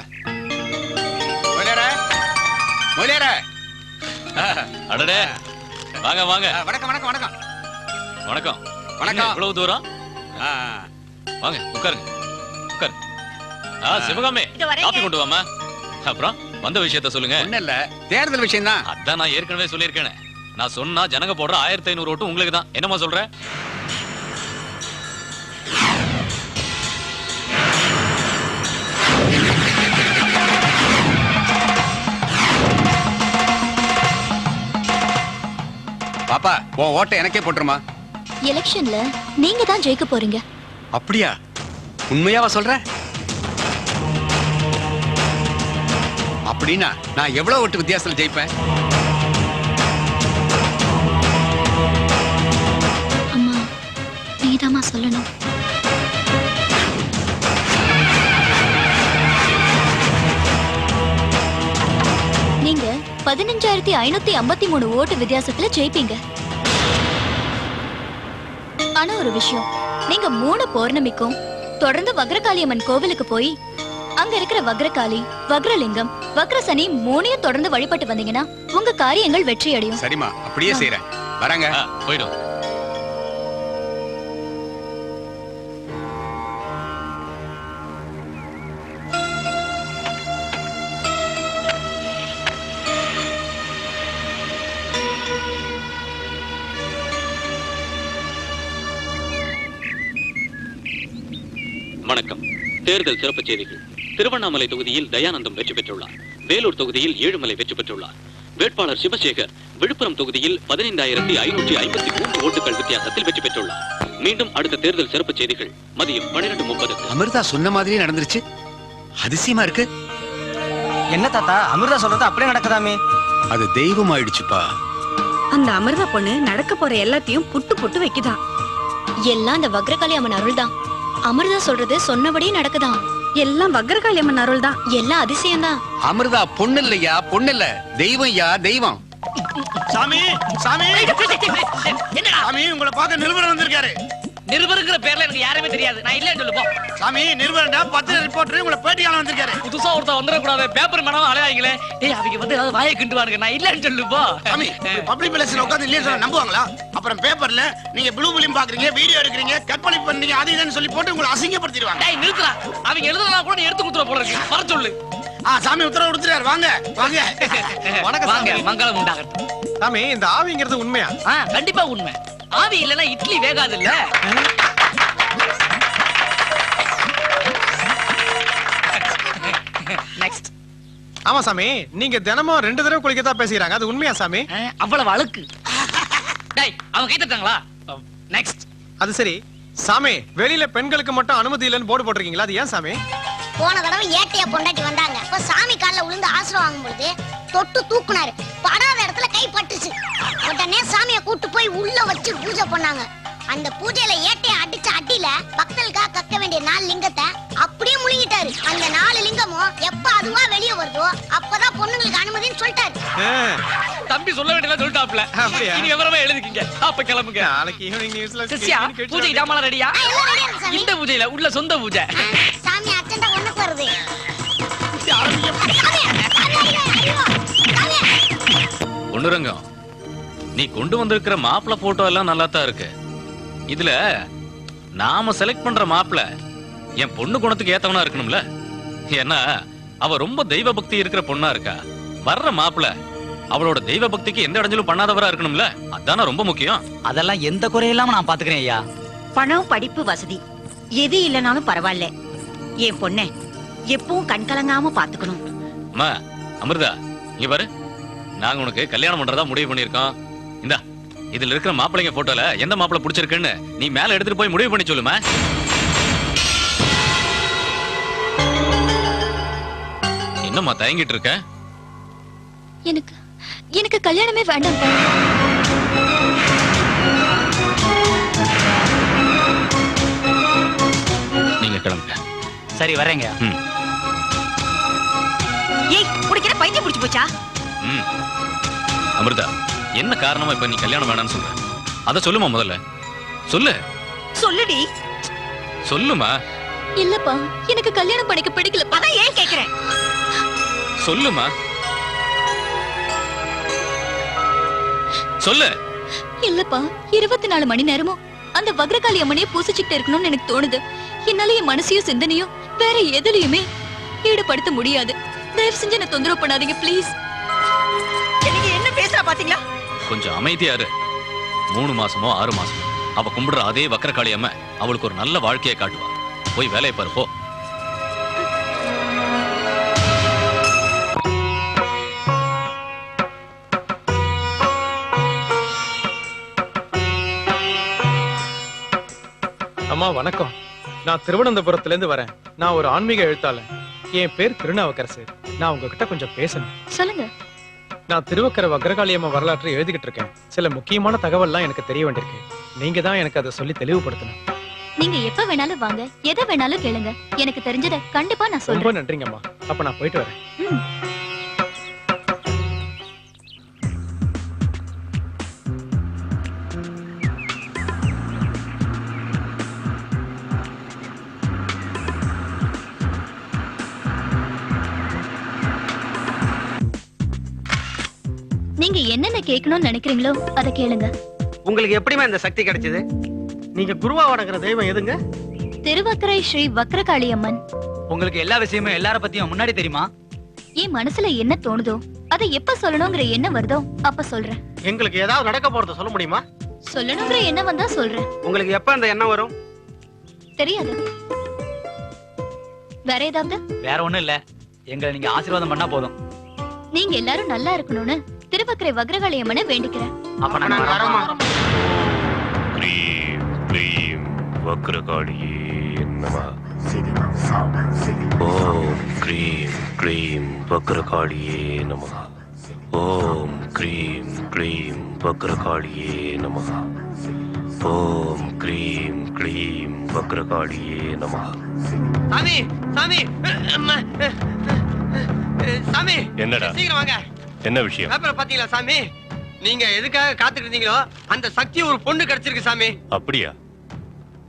மொழியார. அடடே, வாங்க வாங்க. வணக்கம் வணக்கம் வணக்கம் வணக்கம் வணக்கம். இவ்வளவு தூரம்? வாங்க உட்காருங்க, உட்காரு. சிவகாமி, இதோ வரேங்க. காப்பி கொண்டு வாமா. அப்புறம் வந்த விஷயத்த சொல்லுங்க. ஒண்ணு இல்ல, தேர்தல் விஷயம் தான். அதான் நான் ஏற்கனவே சொல்லியிருக்கேன். நான் சொன்னா ஜனங்க போடுற 1500 ஓட்டு உங்களுக்கு தான். என்னமா சொல்ற? பாப்பா உன் ஓட்டை எனக்கே போட்டுருமா. எலெக்ஷன்ல நீங்க தான் ஜெயிக்க போறீங்க. அப்படியா? உண்மையாவா சொல்ற? அப்படின்னா நான் எவ்வளவு ஓட்டு வித்தியாசத்துல ஜெயிப்பேன்? அம்மா நீதாம்மா சொல்லணும். நீங்க 15,553 ஓட்டு வித்தியாசத்துல ஜெயிப்பீங்க. ஆனா ஒரு விஷயம், நீங்க 3 பௌர்ணமிக்கும் தொடர்ந்து வக்ரகாளியம்மன் கோவிலுக்கு போய் அங்க இருக்கிற வக்ரகாளி, வக்ரலிங்கம், வக்ரசனி 3ஐயும் தொடர்ந்து வழிபட்டு வந்தீங்கன்னா உங்க காரியங்கள் வெற்றி அடையும். சரிம்மா, அப்படியே செய்றேன். வராங்க. போயிடும். வணக்கம். தேர்தல் சிறப்பு செய்திகள். திருவண்ணாமலை தொகுதியில் தயானந்தம் வெற்றி பெற்றுள்ளார். வேலூர் தொகுதியில் ஏழுமலை வெற்றி பெற்றுள்ளார். வேட்பாளர் சிவசேகர் விழுப்புரம் தொகுதியில் 15,553 ஓட்டுகள் வித்தியாசத்தில் வெற்றி பெற்றுள்ளார். மீண்டும் அடுத்த தேர்தல் சிறப்பு செய்திகள் மதியம் 12:30. அமிர்தா சொன்ன மாதிரியே நடந்துருச்சு. அதிசயமா இருக்கு. என்ன தாத்தா, அமிர்தா சொல்றது அப்படியே நடக்குதாமே? அது தெய்வம் ஆயிடுச்சுப்பா. அந்த அமிர்தா பொண்ணு நடக்க போற எல்லாத்தையும் புட்டு புட்டு வைக்குதா. எல்லாம் அந்த வக்ரகாளி அம்மன் அருள்தான். அமிர்தா சொல்றது சொன்னபடியே நடக்குதாம். எல்லாம் வக்ரகாளி அம்மன் அருள் தான். எல்லாம் அதிசயம்தான். அமிர்தா பொண்ணு இல்லையா, பொண்ணு இல்ல, தெய்வம் யா, தெய்வம். சாமி சாமி என்னடா சாமி, உங்களை பார்க்க நிருபர் வந்திருக்காரு. நிருபருங்கிற பேர்ல எனக்கு யாருமே தெரியாது. நான் இல்லன்னு சொல்லு போ. சாமி, நிருபர்டா பத்திரிகை ரிப்போர்ட்டர் உங்களை பேட்டியாளர் வந்திருக்காரு. புதுசா ஒருத்தர் வந்துடக்கூடாது. பேப்பர் மேடம் அலையாங்களே. டேய், அவங்க வந்து ஏதாவது வாயை கிண்டுவானுங்க. நான் இல்லன்னு சொல்லு போ. சாமி, பப்ளிக் பிளேஸ்ல உட்கார்ந்து இல்லையா சொல்ல நம்புவாங்களா? அப்புறம் பேப்பர்ல நீங்க ப்ளூ பிலிம் பாக்குறீங்க, வீடியோ எடுக்கிறீங்க, கற்பனை பண்ணீங்க, அது இதுன்னு சொல்லி போட்டு உங்களை அசிங்கப்படுத்திடுவாங்க. டேய் நிறுத்துடா. அவங்க எழுதுறதா கூட நீ எடுத்து குடுத்துற போல இருக்கு. வர சொல்லு. சாமி உத்தரவு கொடுத்துறாரு. வாங்க வாங்க. வணக்கம் வாங்க, சாமி. மங்களம் உண்டாகட்டும். சாமி, இந்த ஆவிங்கிறது உண்மையா? கண்டிப்பா உண்மை. ஆவி இல்லனா இட்லி வேகாது இல்ல. நெக்ஸ்ட். ஆமா சாமி, நீங்க தினமும் 2 தடவை குளிக்கத்தான் பேசுறாங்க, அது உண்மையா சாமி? அவ்வளவு அழுக்கு. டேய், அவங்க கை தட்டாங்களா? நெக்ஸ்ட். அது சரி சாமி, வெளியில பெண்களுக்கு மட்டும் அனுமதி இல்லைன்னு போர்டு போட்டிருக்கீங்களா, அது ஏன் சாமி? போன தடவை ஏட்டையா பொண்டாட்டி வந்தாங்க. அப்ப சாமி கால்ல விழுந்து ஆசீர்வாதம் வாங்கும்போது தொட்டு தூக்குனாரு. படாத இடத்துல கை பட்டுச்சு. உடனே சாமியை கூட்டு போய் உள்ள வச்சு பூஜை பண்ணாங்க. அந்த பூஜையில ஏட்டையை அடிச்ச அடியில பக்தர்களுக்கா கக்க வேண்டிய 4 லிங்கத்தை அப்படியே முழுங்கிட்டாரு. அந்த 4 லிங்கமும் எப்ப அதுவா வெளியே வருதோ அப்பதான் பொண்ணுங்களுக்கு அனுமதின்னு சொல்லிட்டாரு. தம்பி சொல்ல வேண்டியதெல்லாம் சொல்லிட்டாப்ல. அப்படியா? நீங்க விவரமா எழுதிக்கீங்க. அப்ப கிளம்புங்க. நாளைக்கு ஈவினிங் நியூஸ்ல சிஸ்யா, பூஜைக்கு ஜாமான் ரெடியா? எல்லாம் ready ஆ இருக்கு சாமி. இந்த பூஜையில உள்ள சொந்த பூஜை. சாமி அச்சண்டா ஒண்ணுக்கு வருது. ஒண்ணுரங்கம், நீ கொண்டு வந்திருக்கிற மாப்பிள போட்டோ எல்லாம் நல்லா தான் இருக்கு. இதுல நாம செலக்ட் பண்ற மாப்பிள என் பொண்ணு குணத்துக்கு ஏத்தவனா இருக்கணும்ல. ஏன்னா அவ ரொம்ப தெய்வ பக்தி இருக்கிற பொண்ணா இருக்கா. வர்ற மாப்பிள அவளோட தெய்வ பக்திக்கு எந்த இடைஞ்சலும் பண்ணாதவரா இருக்கணும்ல. அதான ரொம்ப முக்கியம். அதெல்லாம் எந்த குறையில்லாம நான் பாத்துக்கிறேன் ஐயா. பணம், படிப்பு, வசதி எது இல்லைனாலும் பரவாயில்ல, என் பொண்ணை எப்பவும் கண் கலங்காம பாத்துக்கணும். அம்மா அமிர்தா, இங்க பாரு, நாங்க உனக்கு கல்யாணம் பண்றதா முடிவு பண்ணிருக்கோம். இந்தா, இதுல இருக்கிற மாப்பிள்ளைங்க போட்டோல எந்த மாப்பிள்ளை பிடிச்சிருக்குன்னு நீ மேல எடுத்துட்டு போய் முடிவு பண்ணி சொல்லுமா. என்னம்மா தயங்கிட்டு இருக்க? எனக்கு கல்யாணமே வேண்டாம். நீங்க கிளம்புங்க. சரி வரேங்க. ஏய், குடிக்கிற பைத்தியம் பிடிச்சு போச்சா? அமிர்தா, என்ன காரணமா இப்ப நீ கல்யாணம் வேணாம்னு சொல்ற? அத சொல்லுமா முதல்ல. சொல்லு. சொல்லுடி. சொல்லுமா. இல்லப்பா, எனக்கு கல்யாணம் பண்ணிக்க பிடிக்கல. அதான் ஏன் கேக்குறேன். சொல்லுமா. சொல்லு. இல்லப்பா, 24 மணி நேரமும் அந்த வக்ரகாளி அம்மனையே பூசிச்சுக்கிட்டு இருக்கணும்னு எனக்கு தோணுது. என்னால என் மனசையும் சிந்தனையும் வேற எதுலயுமே ஈடுபடுத்த முடியாது. தயவு செஞ்சு என்ன தொந்தரவு பண்ணாதீங்க ப்ளீஸ். நீங்க என்ன பேசுறா பாத்தீங்களா? கொஞ்சம் அமைதியா இரு. 3 மாசமோ 6 மாசமோ அவ கும்பிடுற அதே வக்ரகாளி அம்மை அவளுக்கு ஒரு நல்ல வாழ்க்கையை காட்டுவா. போய் வேலையை பாரு போ. அம்மா வணக்கம். நான் திருவனந்தபுரத்துல இருந்து வரேன். நான் ஒரு ஆன்மீக எழுத்தாளர். என் பேர் திருநாவுக்கரசு. நான் உங்ககிட்ட கொஞ்சம் பேசணும். சொல்லுங்க. நான் திருவக்கரை வக்ரகாளியம்மா வரலாற்றை எழுதிக்கிட்டு இருக்கேன். சில முக்கியமான தகவல்லாம் எனக்கு தெரிய வேண்டியிருக்கு. நீங்க தான் எனக்கு அதை சொல்லி தெளிவுபடுத்தணும். நீங்க எப்ப வேணாலும் வாங்க, எதை வேணாலும் கேளுங்க. எனக்கு தெரிஞ்சத கண்டிப்பா நான் ரொம்ப சொல்றேன். நன்றிங்கம்மா. அப்ப நான் போயிட்டு வரேன். நீங்க என்னென்ன கேட்கணும்னு நினைக்கிறீங்களோ அதை கேளுங்க. உங்களுக்கு எப்படிமா இந்த சக்தி கிடைச்சது? நீங்க குருவா வணங்குற தெய்வம் எதுங்க? திருவக்கரை ஸ்ரீ வக்ரகாளி அம்மன். உங்களுக்கு எல்லா விஷயமும் எல்லார பத்தியும் முன்னாடி தெரியுமா? என் மனசுல என்ன தோணுதோ அதை எப்ப சொல்லணுங்கிற என்ன வருதோ அப்ப சொல்றேன். எங்களுக்கு ஏதாவது நடக்க போறத சொல்ல முடியுமா? சொல்லணுங்கிற என்ன வந்தா சொல்றேன். உங்களுக்கு எப்ப அந்த எண்ணம் வரும்? தெரியாது. வேற ஏதாவது? வேற ஒண்ணும் இல்ல, எங்களை நீங்க ஆசீர்வாதம் பண்ணா போதும். நீங்க எல்லாரும் நல்லா இருக்கணும்னு திருவக்கரை வக்ரகாளி அம்மனை வேண்டிக்கிறேன். அப்ப நாங்க வரோமா? க்ரீம் க்ரீம் வக்ரகாளியே நமः. ஓம் க்ரீம் க்ரீம் வக்ரகாளியே நமः. ஓம் க்ரீம் க்ரீம் வக்ரகாளியே நமः. ஓம் க்ரீம் க்ளீம் வக்ரகாளியே நமः. சாமி சாமி சாமி, என்னடா? சீக்கிரம் வாங்க. என்ன விஷயம்? பேப்பரை பாத்தீங்களா சாமி? நீங்க எதுக்காக காத்துட்டு இருந்தீங்களோ அந்த சக்தி ஒரு பொண்ணு கிடைச்சிருக்கு சாமி. அப்படியா?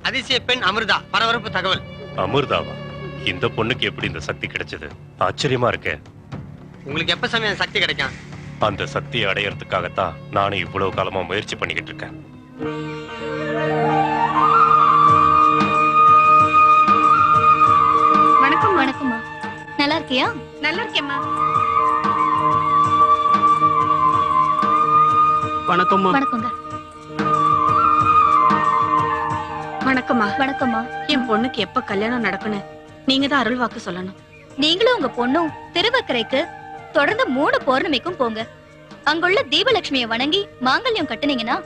அதிசய பெண் அமிர்தா. பரபரப்பு தகவல். அமிர்தாவா? இந்த பொண்ணுக்கு எப்படி இந்த சக்தி கிடைச்சது? ஆச்சரியமா இருக்கே. உங்களுக்கு எப்ப சாமி அந்த சக்தி கிடைக்கும்? அந்த சக்தியை அடையறதுக்காகத்தான் நானும் இவ்வளவு காலமா முயற்சி பண்ணிக்கிட்டு இருக்கேன். வணக்கம். வணக்கம்மா. நல்லா இருக்கியா? நல்லா இருக்கேம்மா. வணக்கம்மா. வணக்கங்க. வணக்கம்மா. வணக்கம்மா. என் பொண்ணுக்கு எப்ப கல்யாணம் நடக்கணும் நீங்க தான் அருள் வாக்கு சொல்லணும். நீங்களும் உங்க பொண்ணும் திருவக்கரைக்கு தொடர்ந்து 3 பௌர்ணமிக்கும் போங்க. அங்குள்ள தீபலட்சுமியை வணங்கி மாங்கல்யம் கட்டுனீங்கன்னா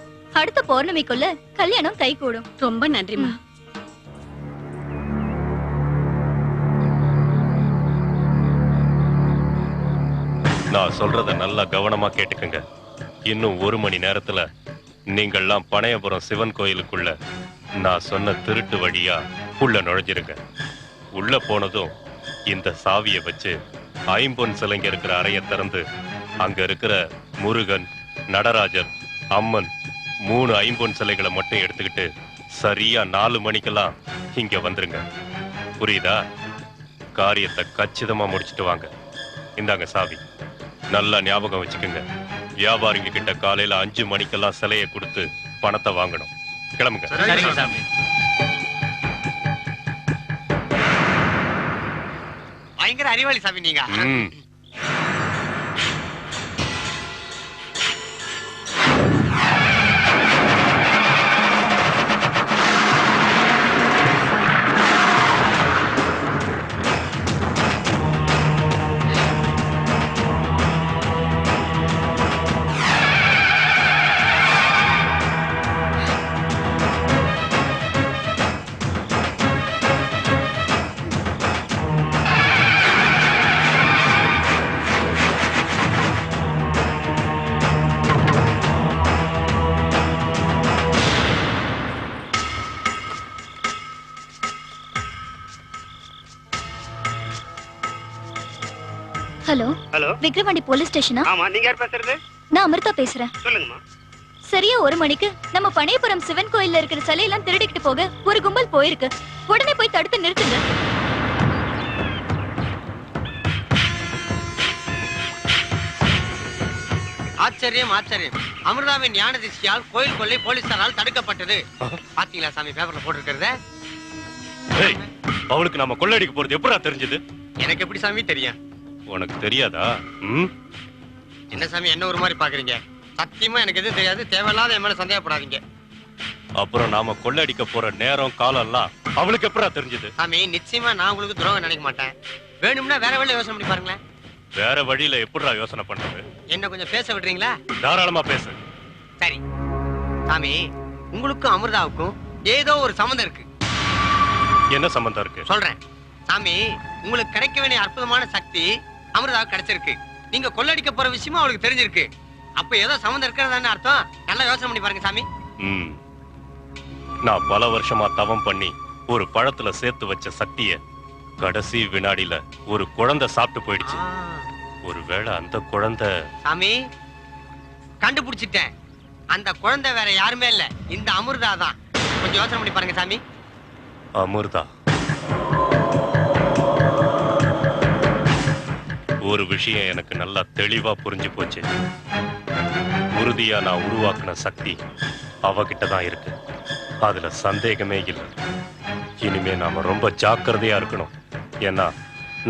அடுத்த பௌர்ணமிக்குள்ள கல்யாணம் கை கூடும். ரொம்ப நன்றிமா. நான் சொல்றத நல்லா கவனமா கேட்டுக்கங்க. இன்னும் 1 மணி நேரத்துல நீங்கள்லாம் பனையபுரம் சிவன் கோயிலுக்குள்ள நான் சொன்ன திருட்டு வழியா உள்ள நுழைஞ்சிருங்க. உள்ள போனதும் இந்த சாவியை வச்சு ஐம்பொன் சிலைங்க இருக்கிற அறையை திறந்து அங்க இருக்கிற முருகன், நடராஜர், அம்மன் 3 ஐம்பொன் சிலைகளை மட்டும் எடுத்துக்கிட்டு சரியா 4 மணிக்கெல்லாம் இங்க வந்துருங்க. புரியுதா? காரியத்தை கச்சிதமா முடிச்சிட்டு வாங்க. இந்தாங்க சாவி. நல்லா ஞாபகம் வச்சுக்கோங்க. வியாபாரிங்க கிட்ட காலையில 5 மணிக்கெல்லாம் சிலையை கொடுத்து பணத்தை வாங்கணும். கிளம்புங்க. சரிங்க சாமி. பயங்கர அறிவாளி சாமி நீங்க. ஹலோ. ஹலோ. விக்ரவாண்டி போலீஸ் ஸ்டேஷனா? ஆமா, நீங்க யார் பேசுறது? நான் அமிர்தா பேசுறேன். சொல்லுங்கம்மா. சரியா 1 மணிக்கு நம்ம பனையபுரம் சிவன் கோயில்ல இருக்கிற சிலையெல்லாம் திருடிக்கிட்டு போக ஒரு கும்பல் போயிருக்கு. உடனே போய் தடுத்து நிறுத்துங்க. ஆச்சரியம் ஆச்சரியம். அமிர்தாவின் ஞான திசையால் கோயில் கொள்ளை போலீசாரால் தடுக்கப்பட்டது. பாத்தீங்களா சாமி பேப்பர்ல போட்டிருக்கிறத? அவளுக்கு நாம கொள்ளடிக்க போறது எப்படா தெரிஞ்சது? எனக்கு எப்படி சாமி தெரியும்? உனக்கு தெரியாதா? என்ன சாமி என்ன ஒரு மாதிரி பாக்குறீங்க? சத்தியமா எனக்கு எதுவும் தெரியாது. தேவையில்லாத என் மேல சந்தேகப்படாதீங்க. அப்புறம் நாம கொள்ளடிக்க போற நேரம் காலம் எல்லாம் அவளுக்கு எப்படா தெரிஞ்சது? சாமி நிச்சயமா நான் உங்களுக்கு துரோகம் நினைக்க மாட்டேன். வேணும்னா வேற வழியில யோசனை பண்ணி பாருங்களேன். வேற வழியில எப்படா யோசனை பண்றது? என்ன கொஞ்சம் பேச விடுறீங்களா? தாராளமா பேசு. சரி சாமி, உங்களுக்கும் அமிர்தாவுக்கும் ஏதோ ஒரு சம்மந்தம் இருக்கு. என்ன சம்பந்தம் இருக்கு? சொல்றேன் சாமி, உங்களுக்கு கிடைக்க வேண்டிய அற்புதமான சக்தி அமிர்தாவுக்கு கிடைச்சிருக்கு. நீங்க கொள்ளடிக்க போற விஷயமும் அவளுக்கு தெரிஞ்சிருக்கு. அப்ப ஏதோ சம்மந்தம் இருக்கிறதான்னு அர்த்தம். நல்லா யோசனை பண்ணி பாருங்க சாமி. நான் பல வருஷமா தவம் பண்ணி ஒரு பழத்துல சேர்த்து வச்ச சக்திய கடைசி வினாடியில ஒரு குழந்தை சாப்பிட்டு போயிடுச்சு. ஒருவேளை அந்த குழந்தை சாமி கண்டுபிடிச்சிட்டேன். அந்த குழந்தை வேற யாருமே இல்ல, இந்த அமிர்தா தான். கொஞ்சம் யோசனை பண்ணி பாருங்க சாமி. அமிர்தா. ஒரு விஷயம் எனக்கு நல்லா தெளிவா புரிஞ்சு போச்சு. உறுதியா நான் உருவாக்குன சக்தி அவகிட்ட தான் இருக்கு. அதுல சந்தேகமே இல்லை. இனிமே நாம ரொம்ப ஜாக்கிரதையா இருக்கணும். ஏன்னா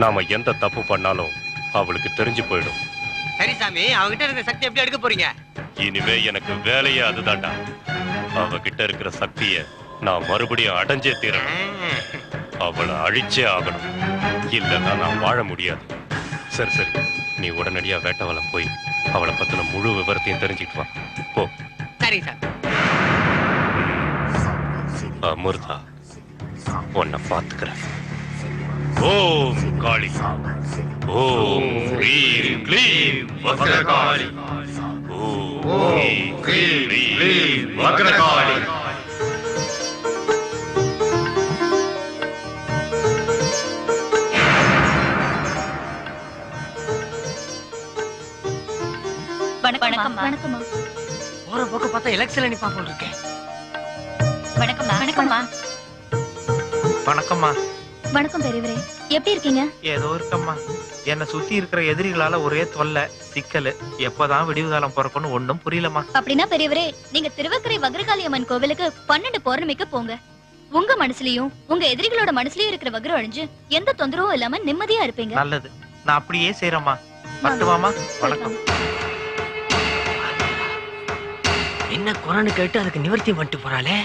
நாம எந்த தப்பு பண்ணாலும் அவளுக்கு தெரிஞ்சு போயிடும். சரி சாமி, அவகிட்ட இருக்கிற சக்தி எப்படி எடுக்க போறீங்க? இனிமே எனக்கு வேலையே அதுதான்டா. அவகிட்ட இருக்கிற சக்திய நான் மறுபடியும் அடைஞ்சே தீரணும். அவளை அழிச்சே ஆகணும். இல்லைன்னா நான் வாழ முடியாது. சரி சரி, நீ உடனடியா வேட்டவலம் போய் அவளை பத்தின முழு விவரத்தையும் தெரிஞ்சுட்டு வா. போ. சரி சார். அமிர்தா, உன்னை பார்த்துக்கிறேன். ஓம் காளி, ஓம் ஹ்ரீம் க்ளீம் வக்ரகாளி, ஓம் ஹ்ரீம் க்ளீம் வக்ரகாளி. வணக்கம்மா. போற போக்க பார்த்தா எலெக்ஷன்ல நிப்பா போல் இருக்கேன். வணக்கம்மா. வணக்கம்மா. வணக்கம் பெரியவரே, எப்படி இருக்கீங்க? ஏதோ இருக்கம்மா. என்னை சுத்தி இருக்கிற எதிரிகளால ஒரே தொல்லை, சிக்கல். எப்பதான் விடிவு காலம் பிறக்கும்னு ஒண்ணும் புரியலம்மா. அப்படின்னா பெரியவரே, நீங்க திருவக்கரை வக்ரகாளி அம்மன் கோவிலுக்கு 12 பௌர்ணமிக்கு போங்க. உங்க மனசுலயும் உங்க எதிரிகளோட மனசுலயும் இருக்கிற வக்ரம் அழிஞ்சு எந்த தொந்தரவும் இல்லாம நிம்மதியா இருப்பீங்க. நல்லது, நான் அப்படியே செய்யறேம்மா. வரட்டுமாமா? வணக்கம். என்ன குரானு கேட்டு அதுக்கு நிவர்த்தி மட்டும் போறாளே.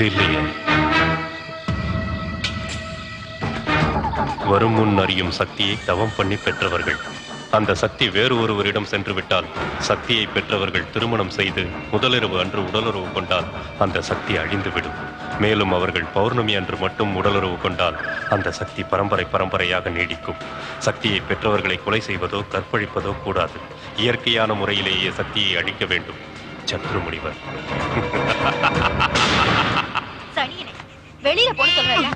இல்லையே. வரும் முன் அறியும் சக்தியை தவம் பண்ணி பெற்றவர்கள். அந்த சக்தி வேறு ஒருவரிடம் சென்று விட்டால் சக்தியை பெற்றவர்கள் திருமணம் செய்து முதலிரவு அன்று உடலுறவு கொண்டால் அந்த சக்தி அழிந்துவிடும். மேலும் அவர்கள் பௌர்ணமி அன்று மட்டும் உடலுறவு கொண்டால் அந்த சக்தி பரம்பரையாக நீடிக்கும். சக்தியை பெற்றவர்களை கொலை செய்வதோ கற்பழிப்பதோ கூடாது. இயற்கையான முறையிலேயே சக்தியை அழிக்க வேண்டும். சத்ரு முனிவர். வெளியில போன்னு சொல்றல.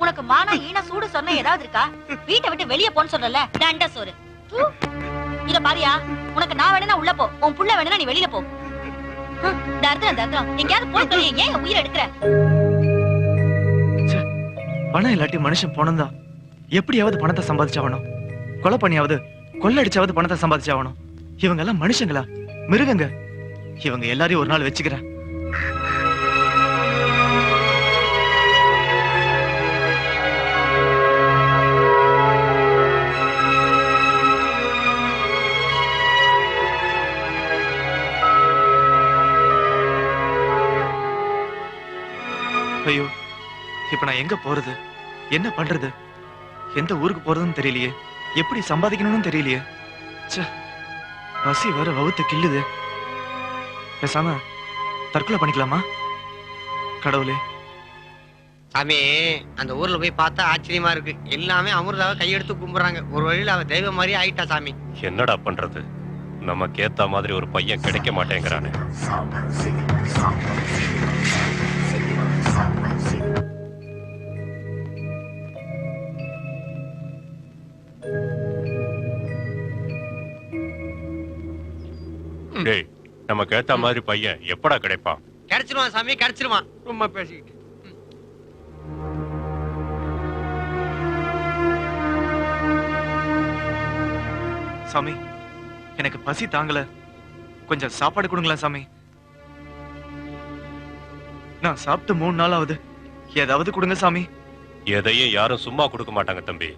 உனக்கு மானா ஈன சூடு சொன்ன ஏதாவது இருக்கா? வீட்டை விட்டு வெளிய போன்னு சொல்றல. டண்ட சோறு. இத பாரியா, உனக்கு நான் வேணும்னா உள்ள போ, உன் புள்ள வேணும்னா நீ வெளியில போ. தர்தம் எங்கயாவது போய் சொல்லி ஏன் உயிரை எடுக்கிற? பணம் இல்லாட்டி மனுஷன் போனதா எப்படியாவது பணத்தை சம்பாதிச்சாவணும். கொலை பண்ணியாவது கொள்ளடிச்சாவது பணத்தை சம்பாதிச்சாவணும். இவங்க எல்லாம் மனுஷங்களா? மிருகங்க. இவங்க எல்லாரையும் ஒரு நாள் வச்சுக்கிறேன். ஐயோ, இப்ப நான் எங்க போறது, என்ன பண்றது, எந்த ஊருக்கு போறதுன்னு தெரியலையே, எப்படி சம்பாதிக்கணும்னு தெரியலையே. பசி வர வவுத்த கிள்ளுது. பேசாம தற்கொலை பண்ணிக்கலாமா? கடவுளே. சாமி, அந்த ஊர்ல போய் பார்த்தா ஆச்சரியமா இருக்கு. எல்லாமே அமிர்தாவை கையெடுத்து கும்பிடுறாங்க. ஒரு வழியில அவ தெய்வம் மாதிரி ஆயிட்டா சாமி. என்னடா பண்றது, நமக்கு ஏத்த மாதிரி ஒரு பையன் கிடைக்க மாட்டேங்கிறானே. டேய் நமக்கு ஏத்த மாதிரி பையன் எப்படா கிடைப்பான்? கிடைச்சிருவான் சாமி, கிடைச்சிருவான். ரொம்ப பேசிக்கிட்டு. சாமி, எனக்கு பசி தாங்கல, கொஞ்சம் சாப்பாடு கொடுங்களா சாமி. நான் சாப்பிட்டு 3 நாள் ஆகுது, ஏதாவது கொடுங்க சாமி. எதையும் யாரும் சும்மா கொடுக்க மாட்டாங்க தம்பி.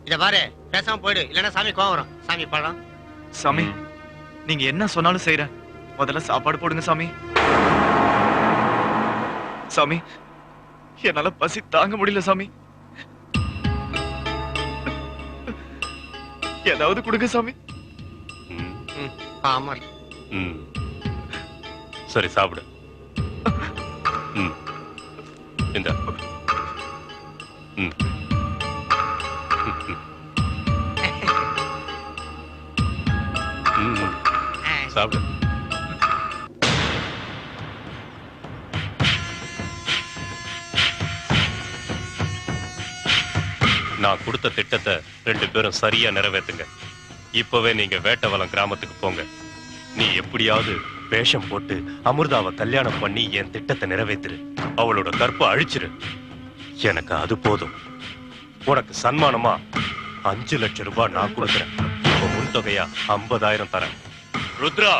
இத பாரு, பேசாம போயிடு, இல்லன்னா சாமி கோவம் வரும். சாமி பழம். சாமி, நீங்க என்ன சொன்னாலும் செய்யறேன், முதல்ல சாப்பாடு போடுங்க சாமி. சாமி, என்னால பசி தாங்க முடியல சாமி, ஏதாவது கொடுங்க சாமி. பாமர். சரி சாப்பிடு. இந்த சாப்பிடு. நான் கொடுத்த திட்டத்தை 2 பேரும் சரியா நிறைவேத்துங்க. இப்பவே நீங்க வேட்டவலம் கிராமத்துக்கு போங்க. நீ எப்படியாவது வேஷம் போட்டு அமிர்தாவை கல்யாணம் பண்ணி என் திட்டத்தை நிறைவேத்துரு. அவளோட கற்பை அழிச்சிரு. எனக்கு அது போதும். உனக்கு சன்மானமா 5 லட்சம் ரூபாய் நான் கொடுக்கிறேன். இப்ப முன்தொகையா 50,000 தரேன். ருத்ரா.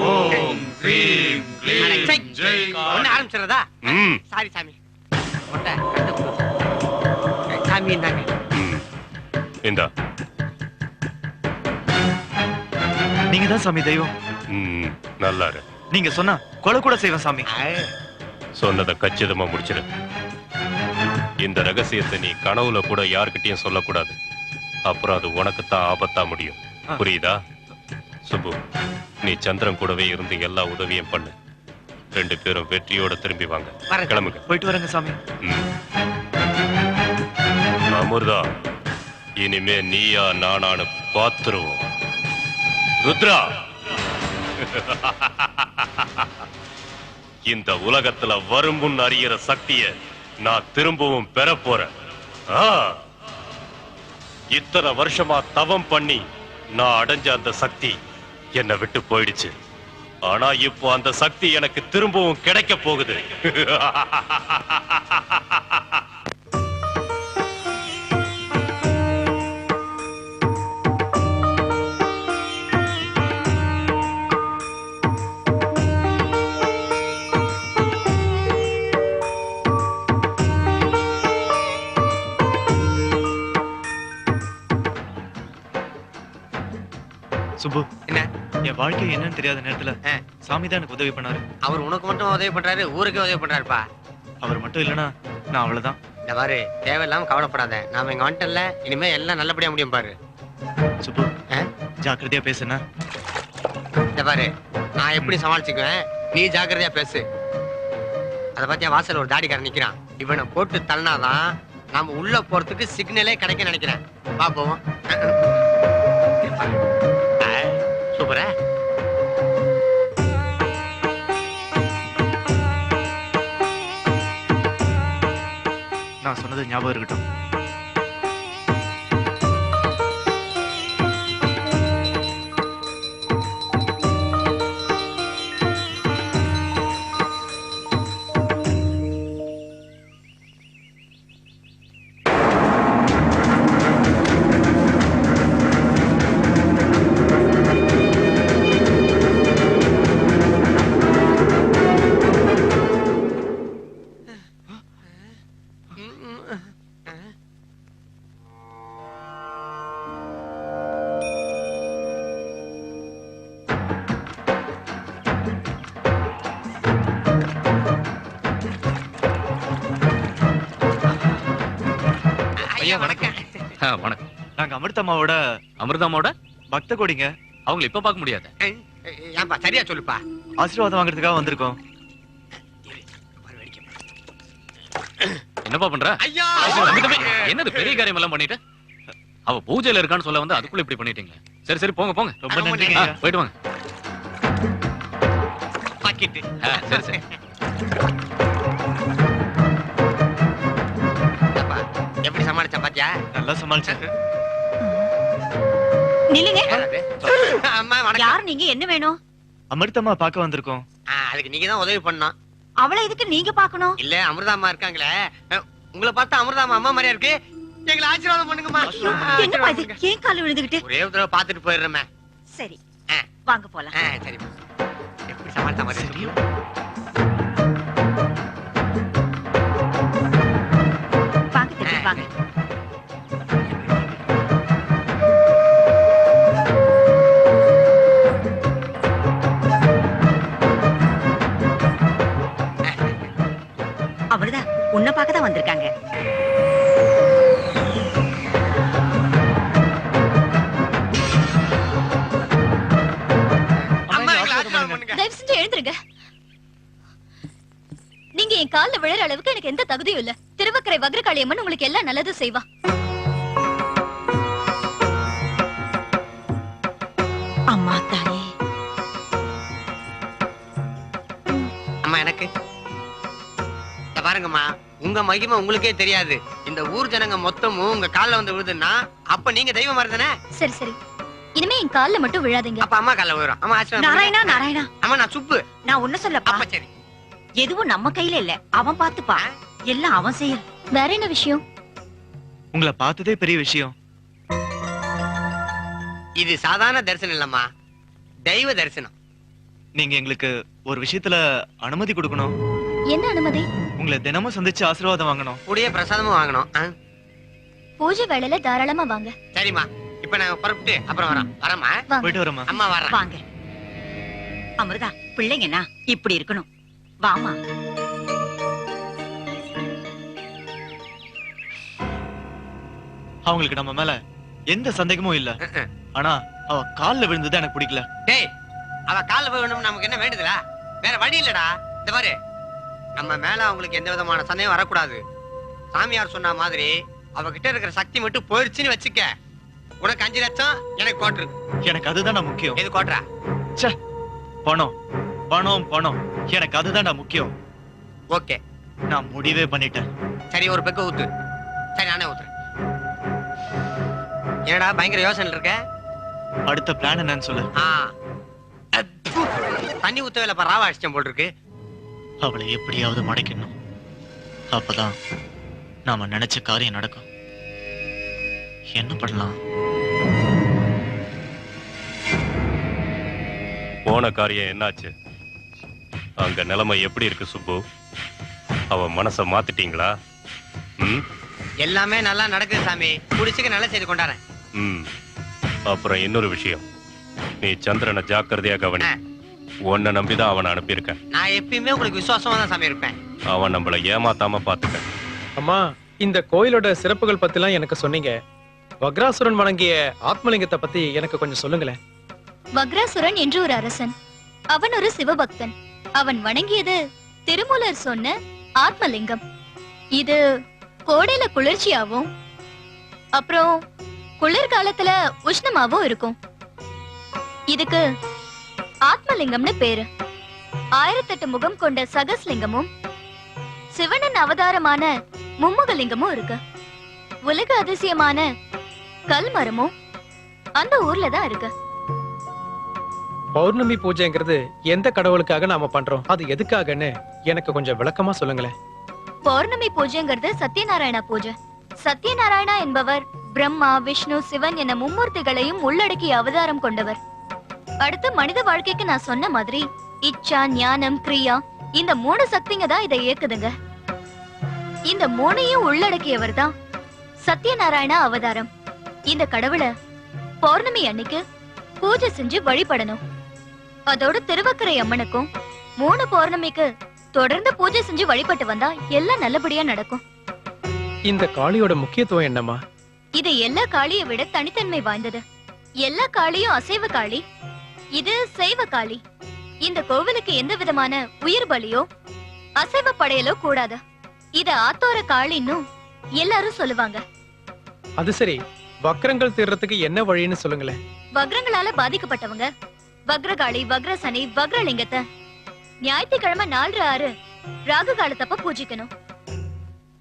ஓம் க்ரீம் க்ளீம் ஜெய். ஒண்ணு ஆரம்பிச்சறதா? சாரி சாமி. ஒட்ட சாமி இந்தாங்க. இந்தா. நீங்க தான் சாமி தெய்வம். நல்லா இரு. நீங்க சொன்னா கொலை கூட செய்வேன் சாமி. சொன்னதை கச்சிதமா முடிச்சிரு. இந்த ரகசியத்தை நீ கனவுல கூட யார்கிட்டயும் சொல்லக்கூடாது. அப்புறம் அது உனக்கு தான் ஆபத்தா முடியும். புரியுதா? சுப்பு, நீ சந்திரன் கூடவே இருந்து எல்லா உதவியும் பண்ணு. 2 பேரும் வெற்றியோட திரும்பி வாங்க. கிளம்புங்க. போயிட்டு வரேங்க சாமி. அமிர்தா, இனிமே நீயா நானானு பாத்துருவோம். ருத்ரா, இந்த உலகத்துல வரும் முன் அறிகிற சக்திய நான் திரும்பவும் பெற போறேன். இத்தனை வருஷமா தவம் பண்ணி நான் அடைஞ்ச அந்த சக்தி என்னை விட்டு போயிடுச்சு. ஆனா இப்போ அந்த சக்தி எனக்கு திரும்பவும் கிடைக்க போகுது. சுப்பு, என்ன என் வாழ்க்கை என்னன்னு தெரியாத நேரத்துல சாமி தான் எனக்கு உதவி பண்ணாரு. அவர் உனக்கு மட்டும் உதவி பண்றாரு, ஊருக்கே உதவி பண்றாருப்பா. அவர் மட்டும் இல்லனா நான் அவ்வளவுதான். இந்த பாரு, தேவையில்லாம கவலைப்படாத. நாம இங்க வந்துட்டல, இனிமே எல்லாம் நல்லபடியா முடியும் பாரு. சுப்பு, ஜாக்கிரதையா பேசுனா. இந்த பாரு, நான் எப்படி சமாளிச்சுக்குவேன், நீ ஜாக்கிரதையா பேசு. அத பத்தியா வாசல் ஒரு தாடிக்காரன் நிக்கிறான். இவனை போட்டு தள்ளினாதான் நாம உள்ள போறதுக்கு சிக்னலே கிடைக்க நினைக்கிறேன். வா போவோம். சூப்பரா. நான் சொன்னது ஞாபகம் இருக்கட்டும். ஐயா வணக்கம். வணக்கம். நாங்க அமிர்தம்மாவோட பக்த கோடிங்க. அவங்களை இப்ப பார்க்க முடியாது. ஏன்பா சரியா சொல்லுப்பா. ஆசீர்வாதம் வாங்குறதுக்காக வந்திருக்கோம். என்னப்பா பண்ற? ஐயா, என்னது பெரிய காரியம் எல்லாம் பண்ணிட்டு? அவ பூஜையில இருக்கான்னு சொல்ல வந்து அதுக்குள்ள இப்படி பண்ணிட்டீங்க. சரி சரி போங்க போங்க. ரொம்ப நன்றிங்க. போயிட்டு வாங்க. பாக்கெட். சரி சரி. எப்படி சமாளிச்சா பாத்தியா? நல்லா சமாளிச்சேன். நில்லுங்க. அம்மா வணக்கம். யார் நீங்க? என்ன வேணும்? அமிர்தம்மா பார்க்க வந்திருக்கோம். அதுக்கு நீங்க தான் உதவி பண்ணணும். அவளை எதுக்கு நீங்க பாக்கணும்? இல்ல அமிர்தாம்மா இருக்காங்களே, உங்களை பார்த்தா அமிர்தாம்மா அம்மா மாதிரியா இருக்கு. எங்களை ஆசீர்வாதம் பண்ணுங்கம்மா. என்னப்பா இது? ஏன் கால விழுந்துகிட்டு? ஒரே ஒரு தடவை பார்த்துட்டு போயிடுறேன். சரி வாங்க போலாம். சரிம்மா. எப்படி சமாளித்த மாதிரி தெரியும். வாங்க தம்பி, வாங்க. அவர்தான் உன்னை பார்க்க தான் வந்திருக்காங்க. தயவு செஞ்சு எழுந்துருங்க. நீங்க என் கால்ல விழற அளவுக்கு எனக்கு எந்த தகுதியும் இல்ல. திருவக்கரை வக்ரகாளியம்மன் உங்களுக்கு எல்லாம் நல்லதும் செய்வா. அம்மா தாயே. அம்மா எனக்கு பாருங்கம்மா, உங்க மகிமை உங்களுக்கே தெரியாது. இந்த ஊர் ஜனங்க மொத்தமும் உங்க கால்ல வந்து விழுதுன்னா அப்ப நீங்க தெய்வம் மாதிரிதானே? சரி சரி, இனிமே என் கால்ல மட்டும் விழாதீங்க. அப்ப அம்மா கால்ல விழுறோம். அம்மா ஆசீர்வாதம் நாராயணா நாராயணா. அம்மா நான் சுப்பு. நான் ஒண்ணு சொல்லப்பா. அப்ப சரி. எதுவும் நம்ம கையில இல்ல, அவன் பாத்துப்பா. எல்லாம் அவன் செய்ய. வேற என்ன விஷயம்? உங்களை பார்த்ததே பெரிய விஷயம். இது சாதாரண தரிசனம் இல்லம்மா, தெய்வ தரிசனம். நீங்க எங்களுக்கு ஒரு விஷயத்துல அனுமதி கொடுக்கணும். என்ன அனுமதி? உங்களை தினமும் சந்திச்சு ஆசீர்வாதம் வாங்கணும். கூடிய பிரசாதமும் வாங்கணும். பூஜை வேளையில தாராளமா வாங்க. சரிம்மா, இப்ப நான் புறப்பட்டு அப்புறம் வரமா. போயிட்டு வரமா. அம்மா வரேன். வாங்க. அமிர்தா, பிள்ளைங்கன்னா இப்படி இருக்கணும். வாமா. அவங்களுக்கு நம்ம மேல எந்த சந்தேகமும் இல்ல. ஆனா அவ கால்ல விழுந்தது எனக்கு பிடிக்கல. டேய், அவ கால்ல போய் விழணும் நமக்கு என்ன வேண்டுதலா? வேற வழி இல்லடா. இந்த பாரு, நம்ம மேல அவங்களுக்கு எந்த விதமான சந்தேகம் வரக்கூடாது. சாமியார் சொன்ன மாதிரி அவகிட்ட இருக்கிற சக்தி மட்டும் போயிடுச்சுன்னு வச்சுக்க, உனக்கு 5 லட்சம், எனக்கு கோட்டு. எனக்கு அதுதான் முக்கியம். எது கோட்டரா? ச்சே, பணம் பணம் பணம், எனக்கு அதுதான் முக்கியம். ஓகே, நான் முடிவே பண்ணிட்டேன். சரி, ஒரு பெக்க ஊத்து. சரி, நானே ஊத்துறேன். என்னடா பயங்கர யோசனை இருக்க? அடுத்த பிளான் என்னன்னு சொல்லு. தண்ணி ஊத்தவேல ராவா அடிச்சம் போல் இருக்கு. அவளை எப்படியாவது மடக்கணும். அப்பதான் நாம நினைச்ச காரியம் நடக்கும். என்ன பண்ணலாம்? போன காரியம் என்னாச்சு? அங்க நிலைமை எப்படி இருக்கு சுப்பு? அவ மனச மாத்திட்டீங்களா? எல்லாமே நல்லா நடக்குது சாமி. குடிச்சுக்க நல்ல செய்தி கொண்டாறேன். அப்புறம் இன்னொரு விஷயம், நீ சந்திரனை ஜாக்கிரதையா கவனி. உன்னை நம்பிதான் அவனை அனுப்பியிருக்கேன். நான் எப்பயுமே உங்களுக்கு விசுவாசமா தான் சாமி இருப்பேன். அவன் நம்மள ஏமாத்தாம பாத்துக்க. அம்மா, இந்த கோயிலோட சிறப்புகள் பத்திலாம் எனக்கு சொன்னீங்க. வக்ராசுரன் வணங்கிய ஆத்மலிங்கத்தை பத்தி எனக்கு கொஞ்சம் சொல்லுங்களேன். வக்ராசுரன் என்று ஒரு அரசன். அவன் ஒரு சிவபக்தன். அவன் வணங்கியது திருமூலர் சொன்ன ஆத்மலிங்கம். இது கோடையில குளிர்ச்சியாவும் அப்புறம் குளிர்காலத்துல உஷ்ணமாவும் இருக்கும். இதுக்கு ஆத்மலிங்கம்னு பேரு. 1008 முகம் கொண்ட சகஸ்லிங்கமும் சிவனின் அவதாரமான மும்முகலிங்கமும் இருக்கு. உலக அதிசயமான கல்மரமும் அந்த ஊர்ல தான் இருக்கு. பௌர்ணமி பூஜைங்கிறது எந்த கடவுளுக்காக நாம பண்றோம், அது எதுக்காகன்னு எனக்கு கொஞ்சம் விளக்கமா சொல்லுங்களேன். பௌர்ணமி பூஜைங்கிறது சத்யநாராயணா பூஜை. சத்யநாராயணா என்பவர் பிரம்மா, விஷ்ணு, சிவன் என மும்மூர்த்திகளையும் உள்ளடக்கிய அவதாரம் கொண்டவர். அடுத்து மனித வாழ்க்கைக்கு நான் சொன்ன மாதிரி இச்சா, ஞானம், கிரியா இந்த 3 சக்திங்க தான் இதை இயக்குதுங்க. இந்த 3ஐயும் உள்ளடக்கியவர் தான் சத்யநாராயணா அவதாரம். இந்த கடவுளை பௌர்ணமி அன்னைக்கு பூஜை செஞ்சு வழிபடணும். அதோட திருவக்கரை அம்மனுக்கும் 3 பௌர்ணமிக்கு தொடர்ந்து பூஜை செஞ்சு வழிபட்டு வந்தா எல்லாம் நல்லபடியா நடக்கும். இந்த காளியோட முக்கியத்துவம் என்னம்மா? இது எல்லா காளியை விட தனித்தன்மை வாய்ந்தது. எல்லா காளியும் அசைவ காளி, இது சைவ காளி. இந்த கோவிலுக்கு எந்த விதமான உயிர் பலியோ அசைவ படையலோ கூடாது. இத ஆத்தோர காளின்னு எல்லாரும் சொல்லுவாங்க. அது சரி, வக்ரங்கள் தீர்றதுக்கு என்ன வழின்னு சொல்லுங்களேன். வக்ரங்களால பாதிக்கப்பட்டவங்க வக்ரகாளி, வக்ரசனி, வக்ரலிங்கத்தை ஞாயிற்றுக்கிழமை 4-6 ராகு காலத்தப்ப பூஜிக்கணும்.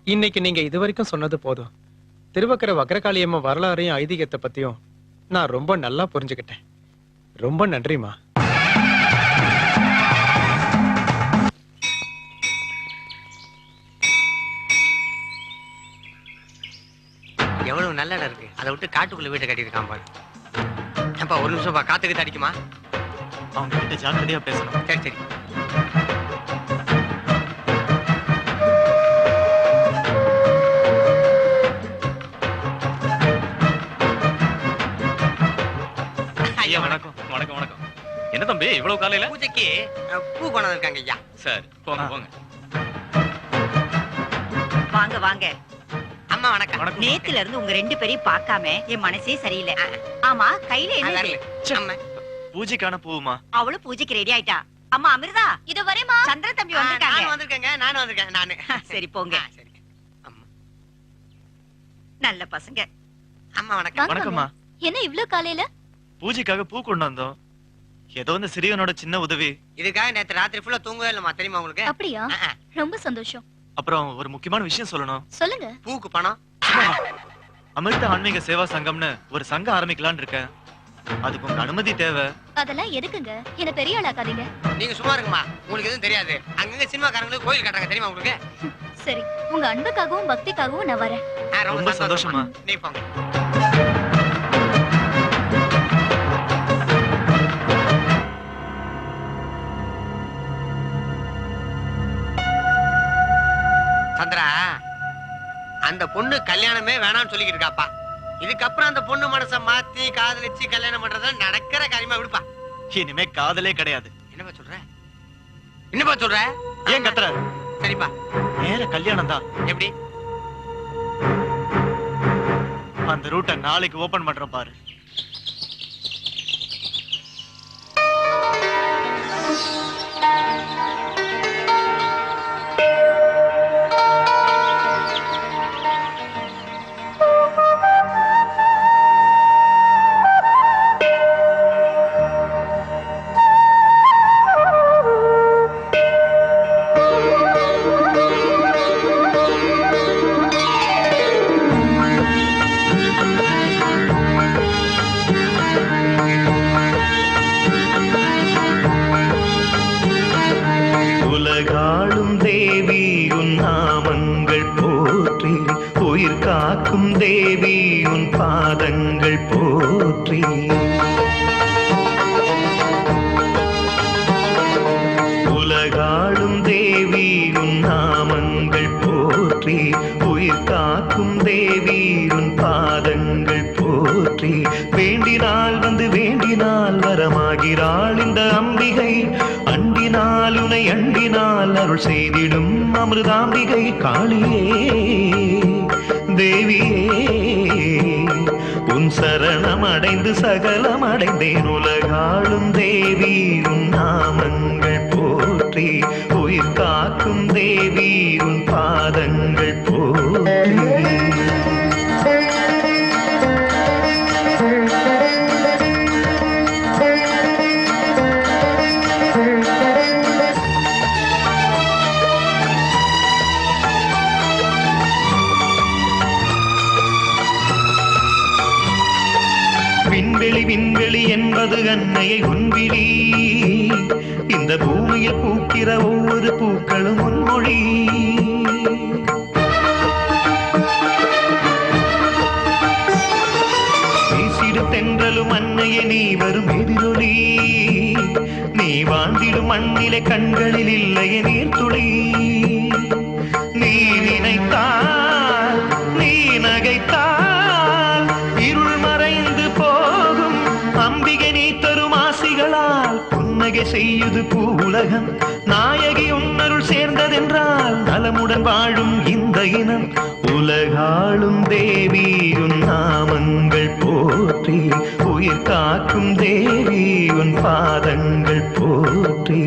இன்னைக்கு நீங்க இதுவரைக்கும் சொன்னது போதும். திருவக்கரை வக்ரகாளியம்மா வரலாறையும் ஐதீகத்தை பத்தியும் நான் ரொம்ப நல்லா புரிஞ்சுக்கிட்டேன். ரொம்ப நன்றிமா. ஒரு நல்ல இடம் இருக்கு, அதை விட்டு காட்டுக்குள்ள வீட்டை கட்டியிருக்கான் பாரு. அப்பா ஒரு நிமிஷம் பா, காத்துக்கு அடிக்குமா? அவங்க கிட்ட ஜாக்கிரதையா பேசணும். சரி சரி. ஐயா வணக்கம். வணக்கம் வணக்கம். என்ன தம்பி இவ்வளவு காலையில? பூஜைக்கு பூ கொண்டு இருக்காங்க ஐயா. சரி போங்க போங்க. வாங்க வாங்க. அம்மா வணக்கம். நேத்துல இருந்து உங்க 2 பேரையும் பார்க்காம என் மனசே சரியில்லை. ஆமா கையில என்ன? பூஜைக்கான பூவுமா? அவளும் பூஜைக்கு ரெடி ஆயிட்டா. அம்மா அமிர்தா இது வரேமா. சந்திர தம்பி வந்திருக்காங்க. நானும் வந்திருக்கேன் நானு. சரி போங்க. சரி. அம்மா. நல்ல பசங்க. அம்மா வணக்கம். வணக்கம்மா. என்ன இவ்ளோ காலையில? பூஜைக்காக பூ கொண்டு வந்தோம். ஏதோ இந்த சிறியவனோட சின்ன உதவி. இதுக்காக நேத்து ராத்திரி ஃபுல்லா தூங்கவே இல்லம்மா, தெரியுமா உங்களுக்கு? அப்படியா? ரொம்ப சந்தோஷம். அப்புறம் ஒரு முக்கியமான விஷயம் சொல்லணும். சொல்லுங்க. பூக்கு பணம். அமிர்த ஆன்மீக சேவா சங்கம்னு ஒரு சங்கம் ஆரம்பிக்கலாம்னு இருக்கேன். அதுக்கு உங்க அனுமதி தேவை. அதெல்லாம் எதுக்குங்க? என்ன பெரிய ஆளாக்காதீங்க. நீங்க சும்மா இருங்கம்மா, உங்களுக்கு எதுவும் தெரியாது. அங்கங்க சினிமாக்காரங்களுக்கு கோயில் கட்டுறாங்க, தெரியுமா உங்களுக்கு? சரி, உங்க அன்புக்காகவும் பக்திக்காகவும் நான் வரேன். ரொம்ப சந்தோஷமா. நீ போங்க. சந்திரா, அந்த பொண்ணு கல்யாணமே வேணாம்னு சொல்லிக்கிட்டு இருக்காப்பா. இதுக்கப்புறம் அந்த பொண்ணு மனசை மாத்தி காதலிச்சு கல்யாணம் பண்றதா நடக்கிற காரியமா விடுப்பா. இனிமே காதலே கிடையாது. என்னப்பா சொல்ற? என்னப்பா சொல்ற? ஏன் கத்துற? சரிப்பா, நேர கல்யாணம் தான். எப்படி? அந்த ரூட்டை நாளைக்கு ஓபன் பண்றோம் பாரு. உலகாளும் தேவி உன் நாமங்கள் போற்றி, உயிர் காக்கும் தேவி உன் பாதங்கள் போற்றி. உலகாளும் தேவி உன் நாமங்கள் போற்றி, உயிர் காக்கும் தேவி உன் பாதங்கள் போற்றி. வேண்டினால் வந்து வேண்டினால் வரமாகிறாள் இந்த அம்பிகை, அண்டினால் உனை அண்டினால் அருள் செய்திடும் அமிர்தாம்பிகை. காளியே தேவியே உன் சரணம் அடைந்து சகலம் அடைந்தேன். உலகாளும் தேவி உன் நாமங்கள் போற்றி, உயிர் காக்கும் தேவி உன் பாதங்கள் போற்றி. விண்வெளி விண்வெளி என்பது அன்னையை உன்விழி, இந்த பூமியில் பூக்கிற ஒவ்வொரு பூக்களும் உன்மொழி. பேசிடு தென்றலும் அன்னையை நீ வரும் எதிரொலி, நீ வாழ்ந்திடும் மண்ணிலே கண்களில் இல்லையே நீர்த்துளி. நீ நினைத்தால் நீ நகைத்தால் இருள் மறைந்து போகும் அம்பிகை, நீ தரும் ஆசிகளால் புன்னகை செய்யுது பூவுலகம். நாயகி உன்னருள் சேர்ந்ததென்றால் நலமுடன் வாழும் இந்த இனம். உலகாளும் தேவி உன் நாமங்கள் போற்றி, உயிர் காக்கும் தேவி உன் பாதங்கள் போற்றி.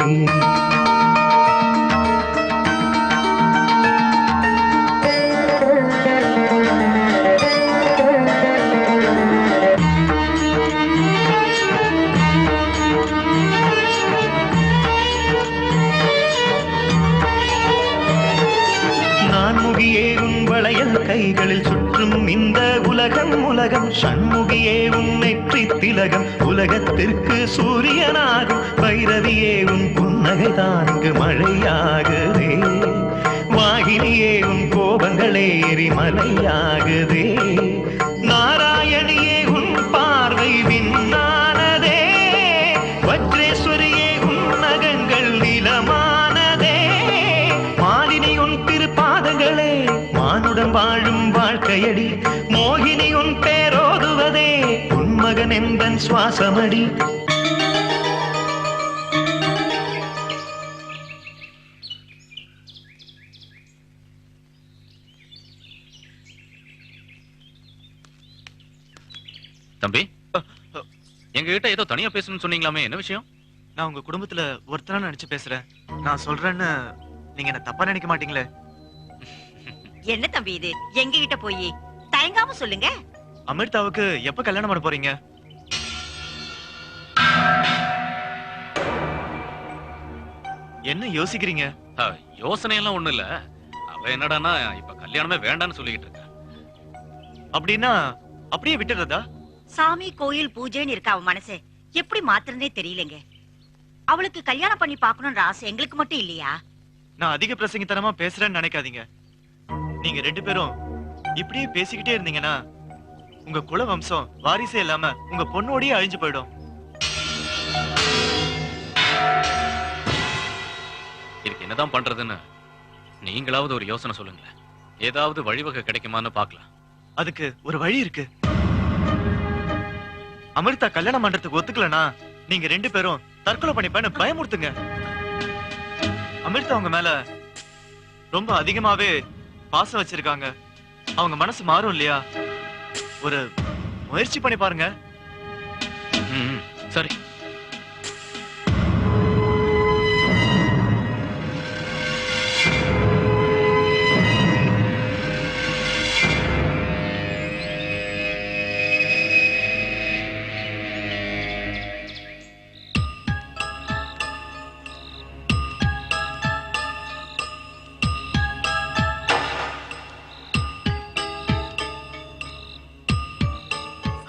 நான்முகியே உன் வளையல் கைகளில் சுற்றும் இந்த உலகம் உலகம். சண்முகியே உன் நெற்றி திலகம் உலகத்திற்கு சூரியனாகும். பைரவியே உன் புன்னகை தாங்கு மழையாகுதே. வாகினியே உன் கோபங்களே எரிமலையாகுதே. நாராயணியே உன் பார்வை விண்ணானதே, வஜ்ரேஸ்வரியே உன் நகங்கள் நிலமானதே, மாலினி உன் திருப்பாதங்களே மானுடம் வாழும் வாழ்க்கையடி, மோகினி உன் பேரோதுவதே உன் மகன் எந்தன் சுவாசமடி. தம்பி, எங்க கிட்ட ஏதோ தனியா பேசணும்னு சொன்னீங்களாமே, என்ன விஷயம்? நான் உங்க குடும்பத்துல ஒருத்தரா நினைச்சு பேசுறேன். நான் சொல்றேன்னு நீங்க என்ன தப்பா நினைக்க மாட்டீங்களே? என்ன தம்பி இது? எங்க கிட்ட போய் தயங்காம சொல்லுங்க. அமிர்தாவுக்கு எப்ப கல்யாணம் பண்ண போறீங்க? என்ன யோசிக்கிறீங்க? யோசனை எல்லாம் ஒண்ணு இல்ல. அவ என்னடான்னா இப்ப கல்யாணமே வேண்டாம்னு சொல்லிட்டு இருக்கா. அப்படின்னா அப்படியே விட்டுறதா? சாமி கோயில் பூஜைன்னு இருக்க அவ மனசே எப்படி மாத்துறதே தெரியலங்க. அவளுக்கு கல்யாணம் பண்ணி பாக்கணும்ன்ற ஆசை எங்களுக்கு மட்டும் இல்லையா? நான் அதிக பிரசங்கித்தனமா பேசுறேன்னு நினைக்காதீங்க. நீங்க 2 பேரும் இப்படியே பேசிக்கிட்டே இருந்தீங்கன்னா உங்க குல வம்சம் வாரிசே இல்லாம உங்க பொண்ணோடயே அழிஞ்சு போயிடும். இதுக்கு என்னதான் பண்றதுன்னு நீங்களாவது ஒரு யோசனை சொல்லுங்களேன். ஏதாவது வழிவகை கிடைக்குமான்னு பாக்கலாம். அதுக்கு ஒரு வழி இருக்கு. அமிர்தா கல்யாணம் பண்றதுக்கு ஒத்துக்கலனா நீங்க 2 பேரும் தற்கொலை பண்ணிப்பேன்னு பயமுறுத்துங்க. அமிர்தா அவங்க மேல ரொம்ப அதிகமாவே பாசம் வச்சிருக்காங்க. அவங்க மனசு மாறும் இல்லையா? ஒரு முயற்சி பண்ணி பாருங்க. சரி.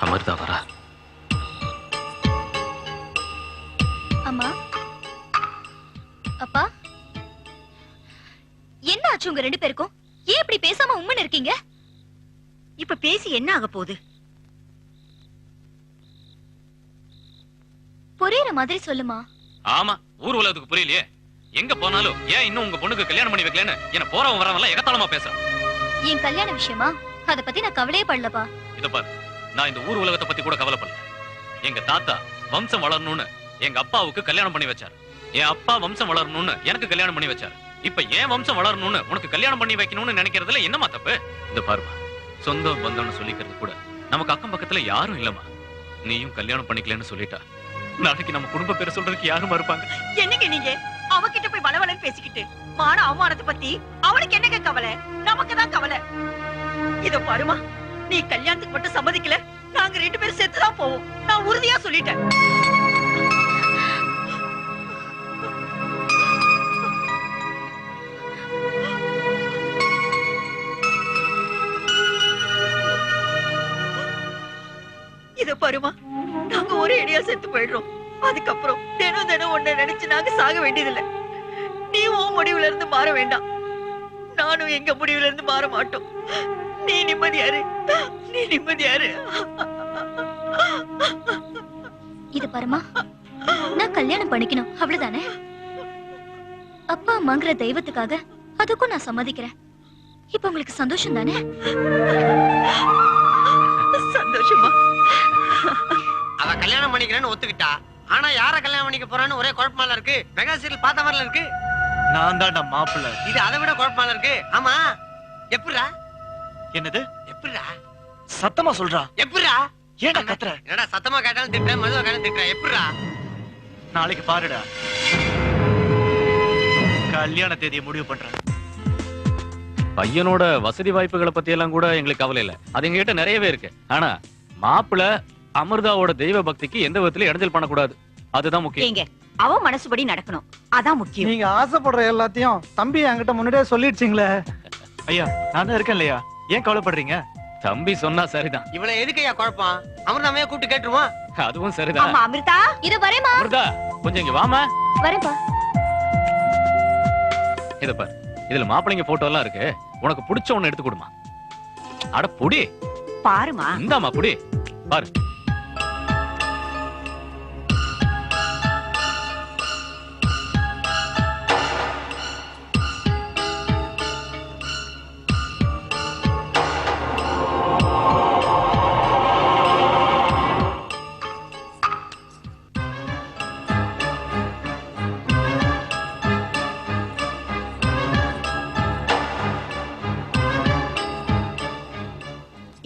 அமிர்தா வரா. அம்மா, அப்பா, என்ன ஆச்சு உங்க 2 பேருக்கும்? ஏன் இப்படி பேசாம உம்முன்னு இருக்கீங்க? இப்ப பேசி என்ன ஆக போகுது? புரியுற மாதிரி சொல்லுமா. ஆமா, ஊர் உலகத்துக்கு புரியலையே. எங்க போனாலும் ஏன் இன்னும் உங்க பொண்ணுக்கு கல்யாணம் பண்ணி வைக்கலன்னு என்ன போறவன் வரவெல்லாம் எகத்தாளமா பேசுறான். என் கல்யாண விஷயமா? அத பத்தி நான் கவலையே படலப்பா. இத பாரு, நான் இந்த ஊர் உலகத்தை பத்தி கூட கவலைப்படல. எங்க தாத்தா வம்சம் வளரணும்னு எங்க அப்பாவுக்கு கல்யாணம் பண்ணி வச்சாரு. என் அப்பா வம்சம் வளரணும்னு எனக்கு கல்யாணம் பண்ணி வச்சாரு. இப்ப ஏன் வம்சம் வளரணும்னு உனக்கு கல்யாணம் பண்ணி வைக்கணும்னு நினைக்கிறதுல என்னமா தப்பு? இந்த பாருமா, சொந்த பந்தம்னு சொல்லிக்கிறது கூட நமக்கு அக்கம் பக்கத்துல யாரும் இல்லமா. நீயும் கல்யாணம் பண்ணிக்கலன்னு சொல்லிட்டா நாளைக்கு நம்ம குடும்ப பேரை சொல்றதுக்கு யாரும் இருப்பாங்க? என்னங்க நீங்க அவகிட்ட போய் வளவளன்னு பேசிக்கிட்டு மான அவமானத்தை பத்தி அவளுக்கு என்னங்க கவலை? நமக்கு தான் கவலை. இதோ பாருமா, நீ கல்யாணத்துக்கு மட்டும் சம்மதிக்கல, நாங்க 2 பேரும் செத்துதான் போவோம். நான் உறுதியா சொல்லிட்டேன். இத பாருமா, நாங்க ஒரே அடியா செத்து போயிடுறோம். அதுக்கப்புறம் தினம் தினம் ஒன்ன நினைச்சு நாங்க சாக வேண்டியதில்லை. நீ உன் முடிவுல இருந்து மாற வேண்டாம், நானும் எங்க முடிவுல இருந்து மாற மாட்டோம். நீ நிம்மதியாரு, நீ நிம்மதியாரு. இது பாருமா, நான் கல்யாணம் பண்ணிக்கணும் அவ்வளவுதானே. அப்பா அம்மாங்கிற தெய்வத்துக்காக அதுக்கும் நான் சம்மதிக்கிறேன். இப்ப உங்களுக்கு சந்தோஷம் தானே? சந்தோஷமா? அவ கல்யாணம் பண்ணிக்கிறேன்னு ஒத்துக்கிட்டா, ஆனா யார கல்யாணம் பண்ணிக்க போறான்னு ஒரே குழப்பமால இருக்கு. மெகா சீரியல் பார்த்த மாதிரில இருக்கு. நான் தான்டா மாப்பிள்ளை. இது அதை விட குழப்பமால இருக்கு. ஆமா, எப்படிடா? என்னது எப்படிடா? சத்தமா சொல்றா. எப்படிடா? ஏன்டா கத்துற? என்னடா சத்தமா கேட்டாலும் திட்டுறேன், மெதுவா கேட்டாலும் திட்டுறேன். எப்படிடா? நாளைக்கு பாருடா, கல்யாண தேதியை முடிவு பண்றேன். பையனோட வசதி வாய்ப்புகளை பத்தி எல்லாம் கூட எங்களுக்கு கவலை இல்ல. அது எங்க கிட்ட நிறையவே இருக்கு. ஆனா மாப்பிள்ளை அமிர்தாவோட தெய்வ பக்திக்கு எந்த விதத்திலும் இடைஞ்சல் பண்ணக்கூடாது. அதுதான் முக்கியம். நீங்க அவ மனசுபடி நடக்கணும், அதான் முக்கியம். நீங்க ஆசைப்படுற எல்லாத்தையும் தம்பி என்கிட்ட முன்னாடியே சொல்லிடுச்சிங்களே. ஐயா, நான் தான் இருக்கேன் இல்லையா? ஏன் கவலைப்படுறீங்க? தம்பி சொன்னா சரிதான். இவளை எதுக்கையா குழப்பம்? அமிர்தாமே கூப்பிட்டு கேட்டுருவான். அதுவும் சரிதான். ஆமா அமிர்தா, இது வரேமா. அமிர்தா, கொஞ்சம் இங்க வாமா. வரேன்பா. இத பாரு, இதுல மாப்பிள்ளைங்க போட்டோ எல்லாம் இருக்கு. உனக்கு பிடிச்ச ஒண்ணு எடுத்து கொடுமா. அட புடி. பாருமா. இந்தாம்மா புடி பாரு.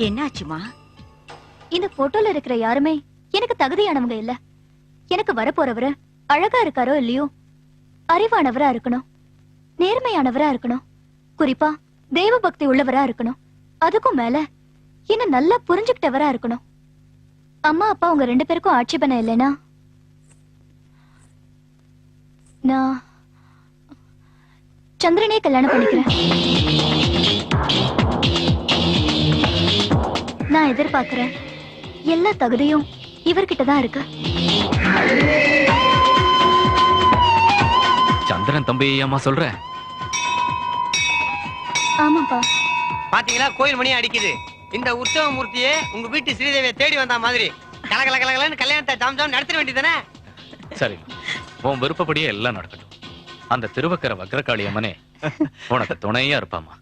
என்னாச்சுமா? இந்த போட்டோல இருக்கிற யாருமே எனக்கு தகுதியானவங்க இல்ல. எனக்கு வரப்போறவரு அழகா இருக்காரோ இல்லையோ, அறிவானவரா இருக்கணும், நேர்மையானவரா இருக்கணும், குறிப்பா தெய்வ பக்தி உள்ளவரா இருக்கணும், அதுக்கும் மேல என்ன நல்லா புரிஞ்சுக்கிட்டவரா இருக்கணும். அம்மா அப்பா உங்க 2 பேருக்கும் ஆட்சேபனை இல்லைனா நான் சந்திரனே கல்யாணம் பண்ணிக்கிறேன். நான் எதிர்பார்க்கிறேன் எல்லா தகுதியும் இவர்கிட்ட தான் இருக்கு. சந்திரன் தம்பி ஏமா சொல்ற? ஆமாப்பா. பாத்தீங்களா, கோயில் மணி அடிக்குது. இந்த உற்சவ மூர்த்தியே உங்க வீட்டு ஸ்ரீதேவியை தேடி வந்த மாதிரி கலகல கலகலன்னு கல்யாணத்தை ஜாம் நடத்த வேண்டியதானே? சரி, உன் விருப்பப்படியே எல்லாம் நடக்கட்டும். அந்த திருவக்கர வக்ரகாளி அம்மனே உனக்கு துணையா இருப்பாமா.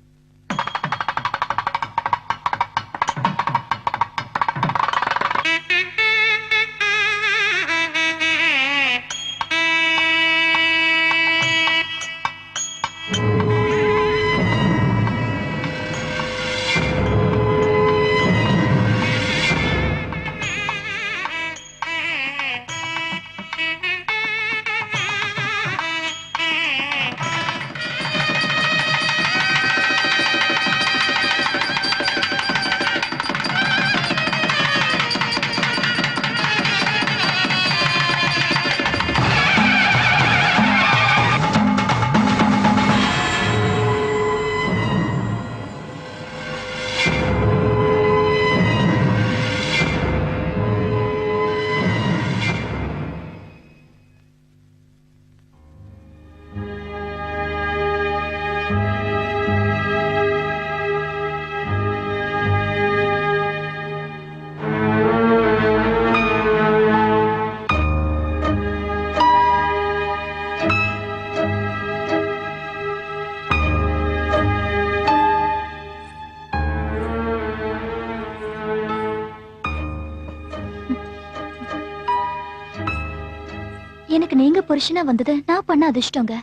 எனக்கு நீங்க புருஷனா வந்தது நான் பண்ண அதிர்ஷ்டங்க.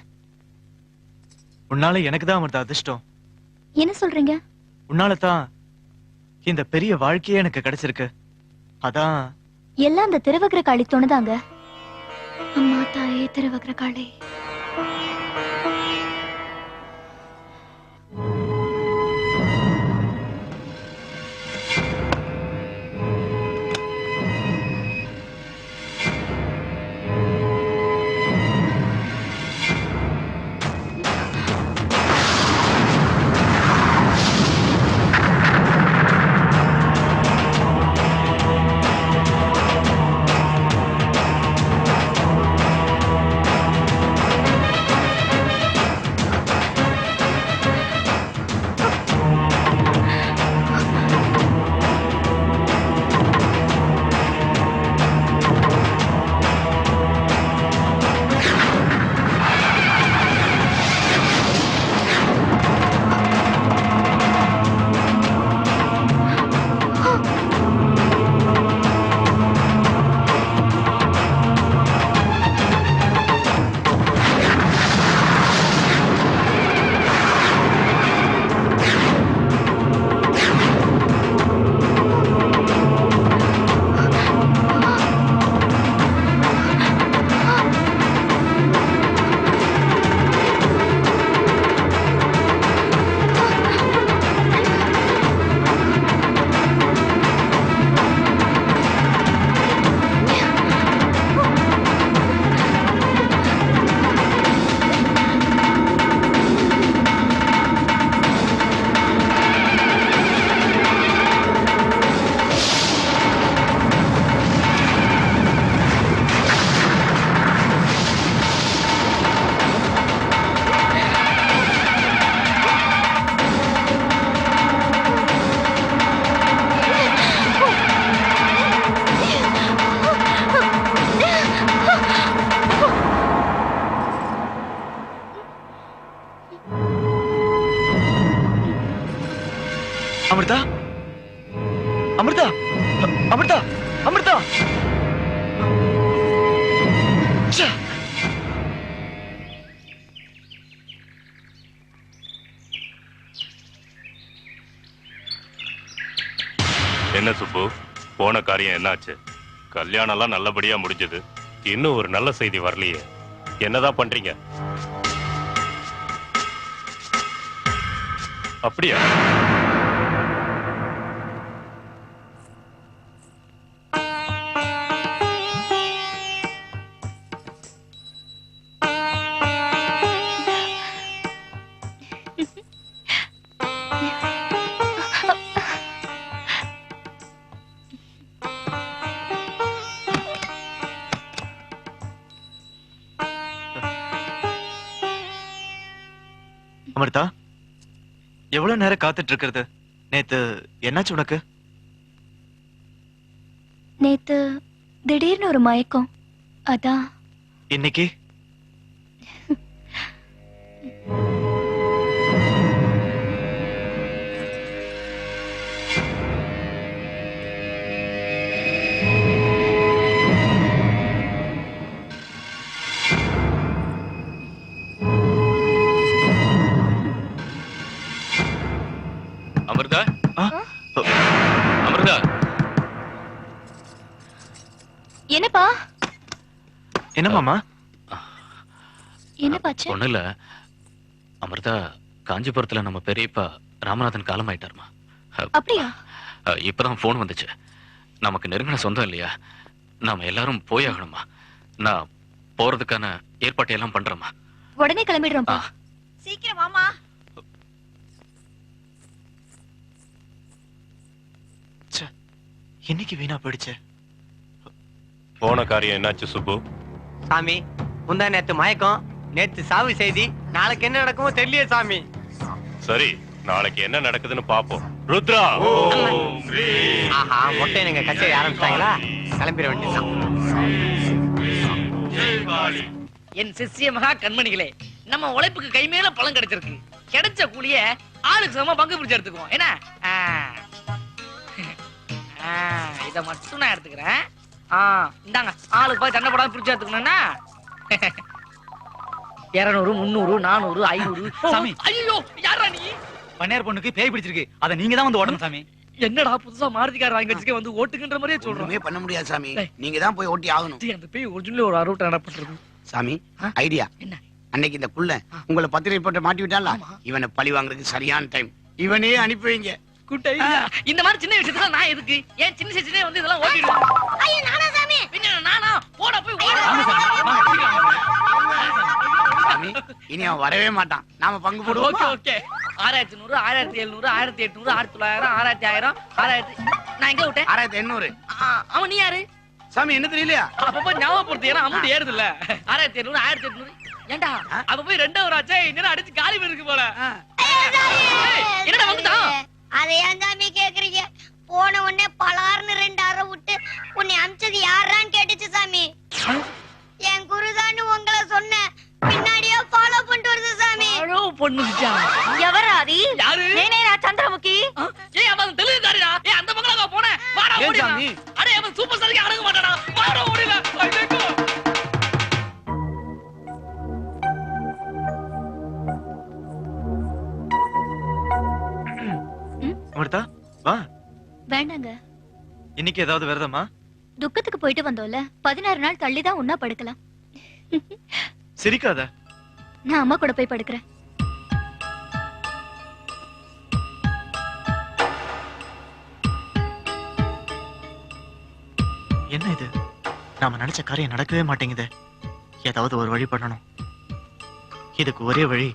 உன்னால எனக்கு தான் அமிர்தா அதிர்ஷ்டம். என்ன சொல்றீங்க? உன்னால தான் இந்த பெரிய வாழ்க்கையே எனக்கு கிடைச்சிருக்கு. அதான் எல்லாம் அந்த திருவக்ர காளி தோணுதாங்க. அம்மா தாயே திருவக்ர காளி. என்ன சுப்பு, போன காரியம் என்னாச்சு? கல்யாணம் எல்லாம் நல்லபடியா முடிஞ்சது. இன்னும் ஒரு நல்ல செய்தி வரலையே, என்னதான் பண்றீங்க? அப்படியா? அமிர்தா, எவ்வளவு நேரம் காத்துட்டு இருக்கிறது? நேத்து என்னாச்சு உனக்கு? நேத்து திடீர்னு ஒரு மயக்கம், அதான். இன்னைக்கு அமிர்தா, அமிர்தா, என்னப்பா? என்ன மாமா? என்னப்பாச்சு? ஒண்ணு இல்ல அமிர்தா, காஞ்சிபுரத்துல நம்ம பெரியப்பா ராமநாதன் காலம் ஆயிட்டாருமா. அப்படியா? இப்பதான் போன் வந்துச்சு. நமக்கு நெருங்கின சொந்தம் இல்லையா, நாம எல்லாரும் போய் ஆகணுமா. நான் போறதுக்கான ஏற்பாட்டை எல்லாம் பண்றேம்மா. உடனே கிளம்பிடுறோம்ப்பா. சீக்கிரம் மாமா. இன்னைக்கு வீணா போயிடுச்சு. போன காரியம் என்னாச்சு சுப்பு? சாமி, முந்தா நேத்து மயக்கம், நேத்து சாவு செய்தி, நாளைக்கு என்ன நடக்குமோ தெரியலையே சாமி. சரி, நாளைக்கு என்ன நடக்குதுன்னு பாப்போம். ருத்ரா, ஆஹா, மொட்டை நீங்க கச்சேரி ஆரம்பிச்சிட்டாங்களா? கிளம்பிட வேண்டியதுதான். என் சிஷ்ய மகா கண்மணிகளே, நம்ம உழைப்புக்கு கை மேல பலன் கிடைச்சிருக்கு. கிடைச்ச கூலிய ஆளுக்கு சமமா பங்கு பிடிச்சு எடுத்துக்குவோம். என்ன? இத மட்டும் நான் எடுத்துக்கிறேன். இந்தாங்க, ஆளுக்கு போய் சண்டை போடாம பிடிச்சு எடுத்துக்கணும்னா 200, 300, 400, 500. சாமி, ஐயோ, யாரா நீ? பண்ணையார் பொண்ணுக்கு பேய் பிடிச்சிருக்கு, அத நீங்க தான் வந்து ஓடணும் சாமி. என்னடா புதுசா மாருதி கார் வாங்கி வச்சுக்க வந்து ஓட்டுக்கின்ற மாதிரியே சொல்றோம். பண்ண முடியாது சாமி, நீங்க தான் போய் ஓட்டி ஆகணும். அந்த பேய் ஒரிஜினல் ஒரு அறுவட்டை நடப்பட்டிருக்கு சாமி, ஐடியா என்ன? அன்னைக்கு இந்த புள்ள உங்களை பத்திரிகை போட்டு மாட்டி விட்டான்ல, இவனை பழி வாங்குறதுக்கு சரியான டைம். இவனே அனுப்பி வைங்க. Good idea. இந்த மாதிரி சின்ன விஷயத்துல நான் எதுக்கு? ஏன் சின்ன சின்ன வந்து இதெல்லாம் ஓட்டிடுவோம். ஐயோ, நானா சாமி? பின்ன நானா? போடா போய் ஓடு. சாமி, இனி அவன் வரவே மாட்டான். நாம பங்கு போடுவோம். Okay okay. 1100, 1700, 1800, 1900, 6000, 6000. நான் எங்க விட்டேன்? 6800. அவன் நீ யாரு? சாமி, என்ன தெரியலையா? அப்ப ஞாபகப்படுத்து, ஏன்னா அமௌண்ட் ஏறுது இல்ல. 1700, 1800. ஏண்டா அப்ப போய் 2 ஆச்சே, இன்னும் அடிச்சு காலி பண்ணிருக்கு போல. என்னடா வந்துட்டான்? அதை ஏன் சாமி கேக்குறீங்க? போன உடனே பலார்னு 2 அரை விட்டு உன்னை அமிச்சது யாரான்னு கேட்டுச்சு சாமி. என் குருதான்னு உங்களை சொன்னேன், பின்னாடியே ஃபாலோ பண்ணிட்டு வருது சாமி. ஃபாலோ பண்ணுச்சா? எவராதி? யாரு? நான் சந்திரமுகி. ஏய், அவன் தெலுங்குகாரடா. ஏய், அந்த பங்களாவா போனே? வாடா ஓடி வா. அட, அவன் சூப்பர் ஸ்டாருக்கு அடங்க மாட்டானா? வாடா ஓடி வா. ஐயோ. அமிர்தா, வா. வேண்டாங்க, இன்னைக்கு ஏதாவது விரதமா? துக்கத்துக்கு போயிட்டு வந்தோம்ல, 16 நாள் தள்ளிதான் உன்னா படுக்கலாம். சிரிக்காத. நான் அம்மா கூட போய் படுக்கிறேன். என்ன இது? நாம நினைச்ச காரியம் நடக்கவே மாட்டேங்குது. ஏதாவது ஒரு வழி பண்ணணும். இதுக்கு ஒரே வழி,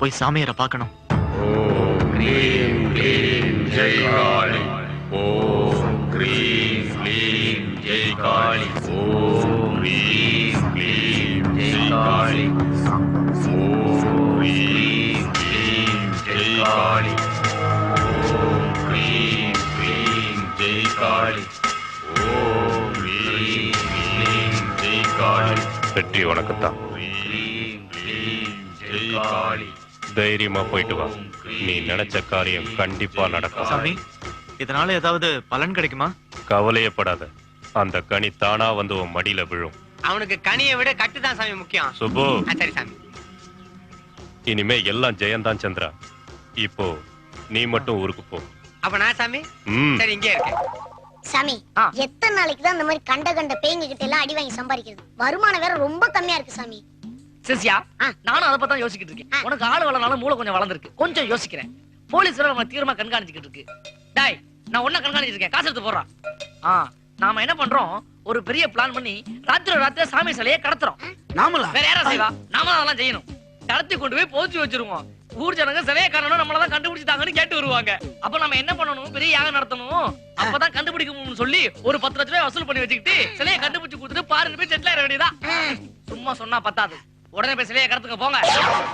போய் சாமியாரை பார்க்கணும். க்ரீம் க்ளீம் ஜெய் காளி. ஓம் க்ரீம் க்ளீம் ஜெய் காளி. ஓம் க்ரீம் க்ளீம் ஜெய் காளி. ஓம் க்ரீம் க்ளீம் ஜெய் காளி. ஓம் க்ரீம் க்ளீம் ஜெய் காளி. ஓம் க்ரீம் க்ளீம் ஜெய் காளி. வெற்றி உனக்குத்தான். க்ரீம் க்ளீம் ஜெய் காளி. தைரியமா போயிட்டு வா. நீ நினைச்ச காரியம் கண்டிப்பா நடக்கும். சாமி, இதனால ஏதாவது பலன் கிடைக்குமா? கவலையப்படாத, அந்த கனி தானா வந்து உன் மடியில விழும். அவனுக்கு கனியை விட கட்டுதான் சாமி முக்கியம். சுப்பு, சரி சாமி. இனிமே எல்லாம் ஜெயந்தான் சந்திரா. இப்போ நீ மட்டும் ஊருக்கு போ. அப்ப நான் சாமி ம். சரி இங்கே இருக்கேன். சாமி எத்தனை நாளைக்கு தான் இந்த மாதிரி கண்ட பேய்ங்க கிட்ட எல்லாம் அடி வாங்கி சம்பாதிக்கிறது? வருமானம் வேற ரொம்ப கம்மியா இருக்கு சாமி. சிசியா நானும் அதை பத்தி யோசிக்கிட்டு இருக்கேன். உனக்கு ஆளு வளர்னாலும் மூளை கொஞ்சம் வளர்ந்துருக்கு, கொஞ்சம் யோசிக்கிறேன். போலீஸ் வேற நம்ம தீவிரமா கண்காணிச்சுக்கிட்டு இருக்கு. டாய் நான் ஒன்ன கண்காணிச்சிட்டு இருக்கேன், காசு எடுத்து போடுறான். நாம என்ன பண்றோம், ஒரு பெரிய பிளான் பண்ணி ராத்திரி சாமி சிலையை கடத்துறோம். நாமளா? வேற யாரா செய்வா? நாம தான் அதெல்லாம் செய்யணும். கடத்தி கொண்டு போய் போச்சு வச்சிருவோம். ஊர் ஜனங்க சிலையை காரணம் நம்மளதான் கண்டுபிடிச்சிட்டாங்கன்னு கேட்டு வருவாங்க. அப்ப நம்ம என்ன பண்ணணும், பெரிய யாகம் நடத்தணும். அப்பதான் கண்டுபிடிக்கணும்னு சொல்லி ஒரு 10 லட்சம் ரூபாய் வசூல் பண்ணி வச்சுக்கிட்டு சிலையை கண்டுபிடிச்சு கொடுத்துட்டு பாருங்க போய் செட்டில் ஆயிட வேண்டியதா. சும்மா சொன்னா பத்தாது, உடனே போய் சிலையை கடத்துங்க போங்க.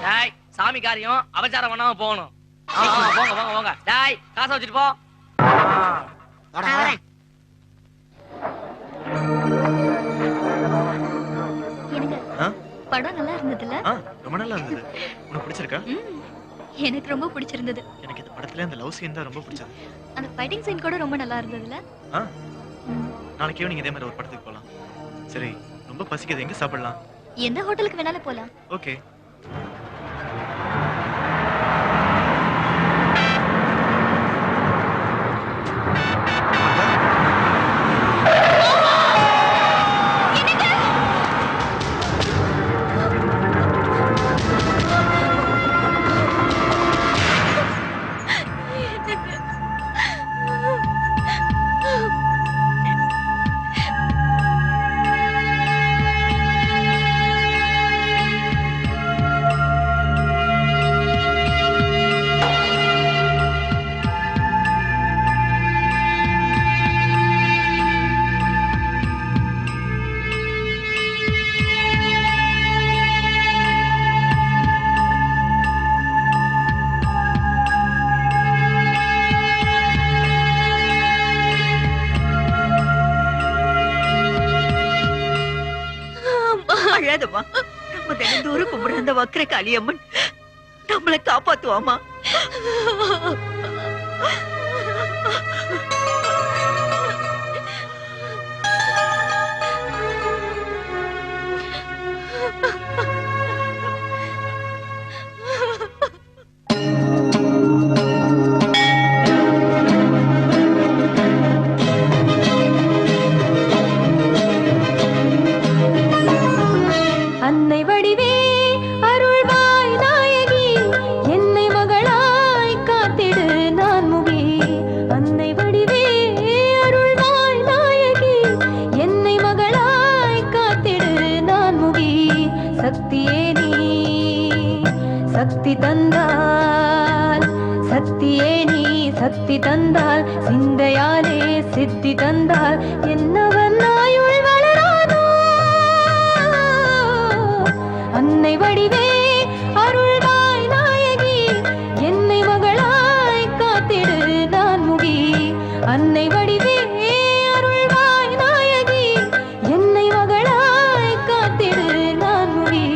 டாய் சாமி காரியம் அபச்சாரம் பண்ணாம போகணும். போங்க போங்க போங்க. டாய் காசை வச்சுட்டு போ. படம் நல்லா இருந்ததுல? ரொம்ப நல்லா இருந்தது. உனக்கு பிடிச்சிருக்கா? எனக்கு ரொம்ப பிடிச்சிருந்தது. எனக்கு இந்த படத்துல அந்த லவ் சீன் தான் ரொம்ப பிடிச்சது. அந்த ஃபைட்டிங் சீன் கூட ரொம்ப நல்லா இருந்ததுல? நாளைக்கு ஈவினிங் இதே மாதிரி ஒரு படத்துக்கு போலாம். சரி, ரொம்ப பசிக்குது, எங்க சாப்பிடலாம்? எந்த ஹோட்டலுக்கு வேணாலும் போலாம். ஓகே. அழாதம்மா. நம்ம தினந்தோறும் கும்பிடுற அந்த வக்ர காளியம்மன் நம்மளை காப்பாத்துவாமா. அன்னை வடிவே அருள்வாய் நாயகி, என்னை மகளாய் காத்திடு நான் முகி. அன்னை வடிவே அருள்வாய் நாயகி, என்னை மகளாய் காத்திடு நான் முகி. சக்தியே நீ சக்தி தந்தால், சக்தியே நீ சக்தி தந்தால், சிந்தையாலே சித்தி தந்தால் என்னவன் ஆயுள் வளராதோ. அன்னை வடிவே அருள்வாய் நாயகி, என்னை மகளாய் காத்திடு நான் முகி. அன்னை வடிவே அருள்வாய் நாயகி, என்னை மகளாய் காத்திடு நான் முகி.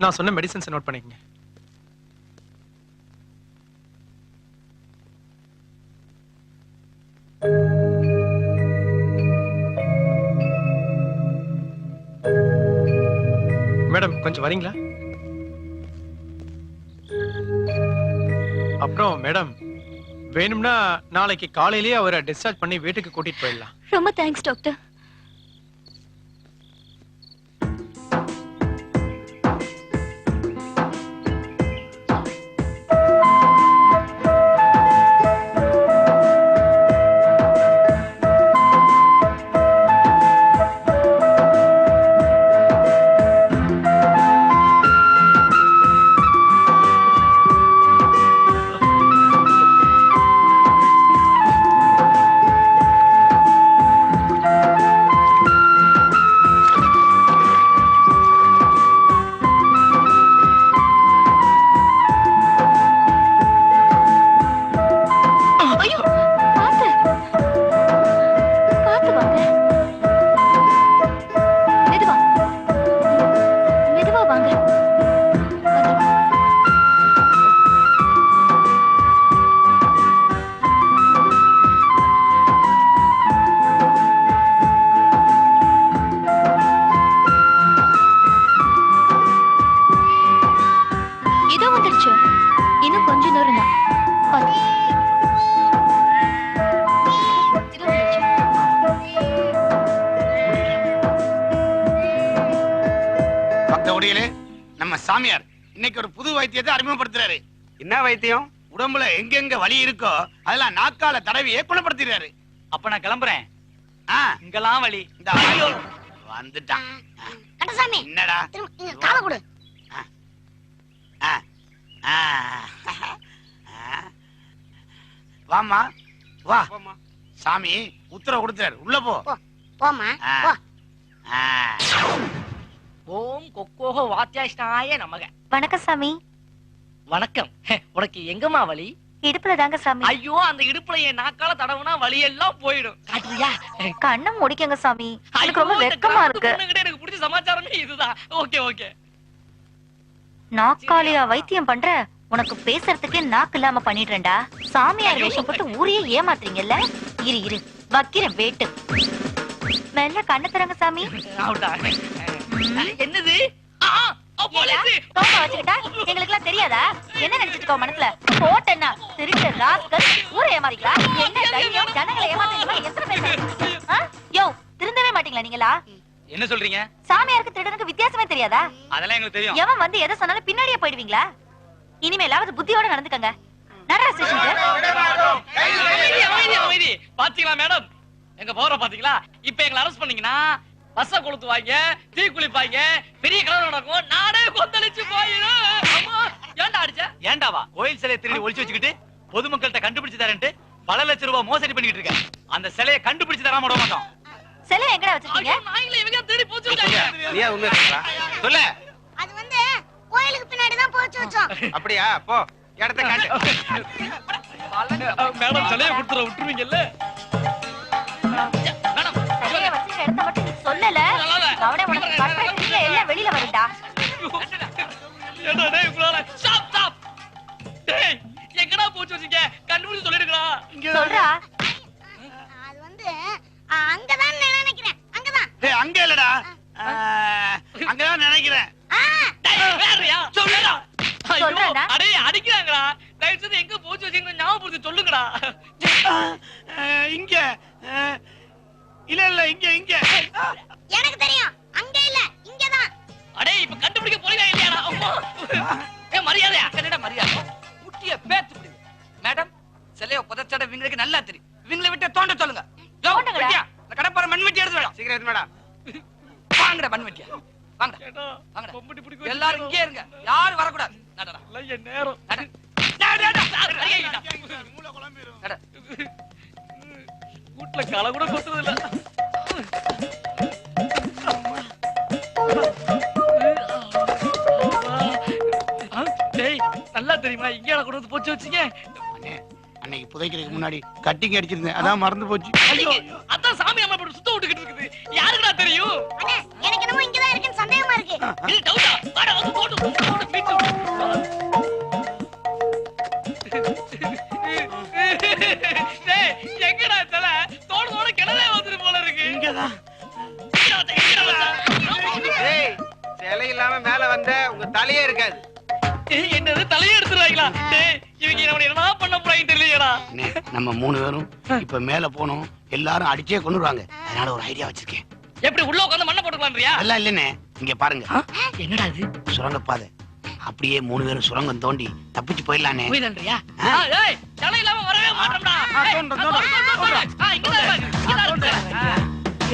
நான் சொன்ன மெடிசன்ஸ் நோட் பண்ணிக்கங்க. மேடம் கொஞ்சம் வரீங்களா? அப்புறம் மேடம் வேணும்னா நாளைக்கு காலையிலேயே அவரை டிஸ்சார்ஜ் பண்ணி வீட்டுக்கு கூட்டிட்டு போயிடலாம். ரொம்ப தேங்க்ஸ் டாக்டர். நம்ம சாமியார் இன்னைக்கு ஒரு புது வைத்தியத்தை அறிமுகப்படுத்துறாரு. என்ன வைத்தியம்? உடம்புல எங்கெங்க வலி இருக்கோ அதெல்லாம் நாக்கால தடவியே குணப்படுத்திடுறாரு. அப்ப நான் கிளம்புறேன். இங்கெல்லாம் வலி இந்த வந்துட்டான். கண்டசாமி என்னடா கால கொடு. வாமா வா. சாமி உத்தரவு கொடுத்தாரு, உள்ள போ. போமா போ. ஓம் கொக்கோஹோ வாத்தியாஷ்டாய நமக. வணக்கம் சாமி. வணக்கம். உனக்கு எங்கம்மா வலி? இடுப்புல தாங்க சாமி. ஐயோ அந்த இடுப்புல என் நாக்கால தடவுனா வலி எல்லாம் போயிடும். காட்டுறியா? கண்ணை முடிக்கங்க சாமி. எனக்கு ரொம்ப வெக்கமா இருக்கு. எனக்கு பிடிச்ச சமாச்சாரமே இதுதான். Okay okay. நாக்காலியா வைத்தியம் பண்ற? உனக்கு பேசுறதுக்கே நாக்கு இல்லாம பண்ணிடுறேன்டா. சாமியார் வேஷம் போட்டு ஊரையே ஏமாத்துறீங்கல்ல. இரு இரு வைக்கிறேன் வேட்டு. மெல்ல கண்ணு தரங்க சாமி. என்னது? எங்களுக்கு எல்லாம் தெரியாதா? என்ன நினைச்சிட்டு இருக்கோம் மனசுல? போட்டேன்னா திருட்டு ராஸ்கல் ஊரை ஏமாறீங்களா? என்ன தைரியம்? ஜனங்களை ஏமாத்துறீங்களா? எத்தனை பேர்? யோ திருந்தவே மாட்டீங்களா நீங்களா? என்ன சொல்றீங்க? சாமியாருக்கு திருடனுக்கு வித்தியாசமே தெரியாதா? அதெல்லாம் எங்களுக்கு தெரியும். எவன் வந்து எதை சொன்னாலும் பின்னாடியே போயிடுவீங்களா? இனிமேலாவது புத்தியோட நடந்துக்கங்க. நடரா ஸ்டேஷனுக்கு. பாத்தீங்களா மேடம்? எங்க போற பாத்தீங்களா? இப்ப எங்களை அரெஸ்ட் பண்ணீங்கன்னா பஸ்ஸ கொளுத்துவாங்க, தீ குளிப்பாங்க, பெரிய கலவரம் நடக்கும், நாடே கொந்தளிச்சு போயிடும். ஏன்டா அடிச்ச? ஏண்டாவா கோயில் சிலையை திருடி ஒளிச்சு வச்சுக்கிட்டு பொதுமக்கள்கிட்ட கண்டுபிடிச்சு தரேன்ட்டு பல லட்சம் ரூபாய் மோசடி பண்ணிட்டு இருக்க. அந்த சிலையை கண்டுபிடிச்சு தராம விட மாட்டோம். சிலை எங்கடா வச்சிருக்கீங்க? நாங்களே இவங்க தேடி போச்சுட்டாங்க. நீ உண்மையா சொல்ற? சொல்ல. வச்சு வச்சோம். அப்படியா? போ இடத்த காட்டு. மேடம் தலையை கொடுத்துற விட்டுருவீங்கல்ல? தலையை வச்சிருக்க இடத்த மட்டும் நீ சொல்லல. அவனே உனக்கு கட்டுறதுக்கு எல்லாம் வெளியில வருடா. ஏடா டேய் இவ்வளவு ஸ்டாப் ஸ்டாப். டேய் எங்கடா போச்சு வச்சீங்க? கண்டுபிடிச்சு சொல்லிடுங்கடா. சொல்றா. அது வந்து அங்கதான் நினைக்கிறேன். அங்கதான். டேய் அங்க இல்லடா. அங்கதான் நினைக்கிறேன். டேய் வேறயா? சொல்லுடா. சொல்றடா. அடே அடிக்குறாங்கடா. ரைட் சைடு எங்க போச்சு வச்சீங்க ஞாபகப்படுத்தி சொல்லுங்கடா. இங்க இல்ல இல்ல இங்க இங்க. எனக்கு தெரியும். அங்க இல்ல இங்கதான். அடே இப்ப கண்டுபிடிக்க போறீங்க இல்லையாடா? அம்மா. ஏ மரியாதையா? என்னடா மரியாதை? முட்டிய பேத்து விடுங்க. மேடம் சிலைய புதைச்சட இவங்களுக்கு நல்லா தெரியும். இவங்களை விட்டு தோண்ட சொல்லுங்க. ஜோ வெட்டியா. அந்த கடப்பார மண்வெட்டி எடுத்து வாடா. சீக்கிரம் எடுத்து வாடா. வாங்கடா மண்வெட்டியா. வாங்கடா. வாங்கடா. எல்லாரும் இங்கே இருங்க. யாரும் வர கூடாது. நடடா. இல்ல நேரம். நட. நடடா. மூளை குழம்பிரும். நட. கூட்ல களை கூட கொட்டுறது இல்ல. டேய் நல்லா தெரியுமா இங்க கொண்டு வந்து போச்சு வச்சீங்க? அன்னைக்கு புதைக்கிறதுக்கு முன்னாடி கட்டிங் அடிச்சிருந்தேன். அதான் மறந்து போச்சு. ஐயோ அதான் சாமி அம்மா போட்டு சுத்த விட்டுக்கிட்டு இருக்குது. யாருக்குடா தெரியும்? அண்ணே எனக்கு என்னமோ இங்கதான் இருக்குன்னு சந்தேகமா இருக்கு. இது டவுட்டா? வாடா வந்து போடு மீட்டு. டேய் எங்கடா தல? தோட கிணறே வந்துரு போல இருக்கு. இங்கதான். டேய் சிலை இல்லாம மேல வந்த உங்க தலையே இருக்காது. என்னது தலையை எடுத்துறாங்களா? டேய் இவங்க நம்ம என்ன பண்ண போறாங்க தெரியலடா. நம்ம 3 பேரும் இப்ப மேல போனோம். எல்லாரும் அடிச்சே கொன்னுருவாங்க. அதனால ஒரு ஐடியா வச்சிருக்கேன். எப்படி உள்ள உட்கார்ந்து மண்ணை போட்டுக்கலாம்ன்றியா? எல்லாம் இல்லனே. இங்க பாருங்க. என்னடா இது? சுரங்கப்பாதை. அப்படியே 3 பேரும் சுரங்கம் தோண்டி தப்பிச்சு போயிடலானே. போயிடலாம்ன்றியா? ஏய் தலை இல்லாம வரவே மாட்டோம்டா.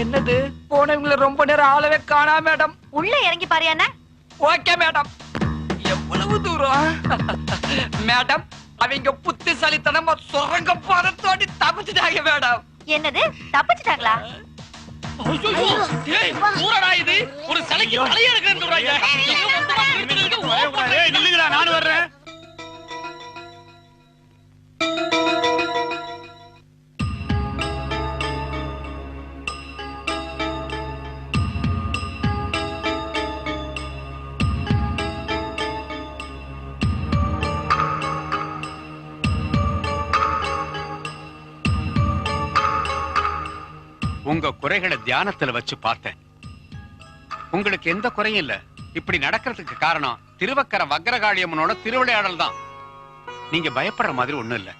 என்னது போனவங்கள ரொம்ப நேரம் ஆளவே காணா மேடம். உள்ள இறங்கி பாரு அண்ணா. Okay madam. எவ்வளவு தூரம் மேடம்? அவங்க புத்திசாலித்தனமா சுரங்க பாதை தோண்டி தப்பிச்சுட்டாங்க மேடம். என்னது தப்பிச்சுட்டாங்களா? ஏய் ஊரடா இது? ஒரு சிலைக்கு தலைய எடுக்கறேன்னு சொல்றாங்க. இங்க மொத்தமா நிறுத்துறதுக்கு ஏய் நில்லுங்கடா நான் வர்றேன். உங்க குறைகளை தியானத்துல வச்சு பார்த்தேன். உங்களுக்கு எந்த குறையும் இல்ல. இப்படி நடக்கிறதுக்கு காரணம் திருவக்கர வக்ரகாளியம்மனோட திருவிளையாடல் தான். நீங்க பயப்படுற மாதிரி ஒண்ணும் இல்ல.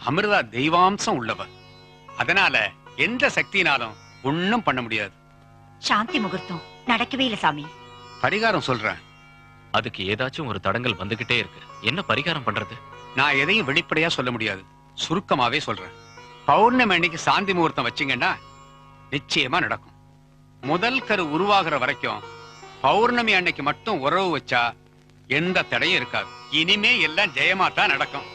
அமிர்தா தெய்வாம்சம் உள்ளவ. அதனால எந்த சக்தினாலும் ஒண்ணும் பண்ண முடியாது. சாந்தி முகூர்த்தம் நடக்கவே இல்ல சாமி. பரிகாரம் சொல்றேன். அதுக்கு ஏதாச்சும் ஒரு தடங்கல் வந்துகிட்டே இருக்கு. என்ன பரிகாரம் பண்றது? நான் எதையும் வெளிப்படையா சொல்ல முடியாது. சுருக்கமாவே சொல்றேன். பௌர்ணமி அன்னைக்கு சாந்தி முகூர்த்தம் வச்சீங்கன்னா நிச்சயமா நடக்கும். முதல் கரு உருவாகிற வரைக்கும் பௌர்ணமி அன்னைக்கு மட்டும் உறவு வச்சா எந்த தடையும் இருக்காது. இனிமே எல்லாம் ஜெயமா தான் நடக்கும்.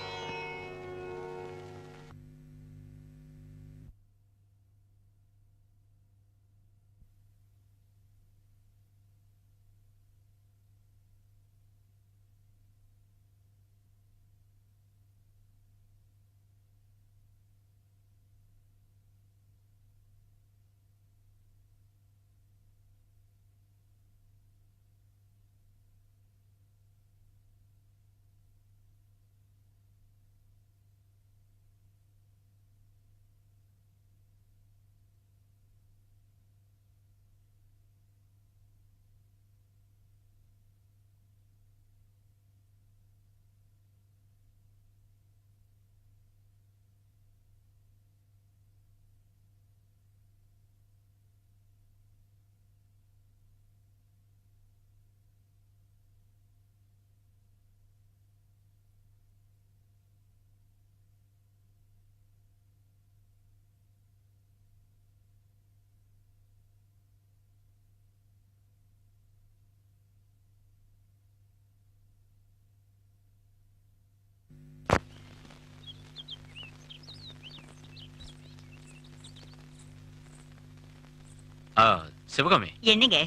சிவகாமி என்னங்க?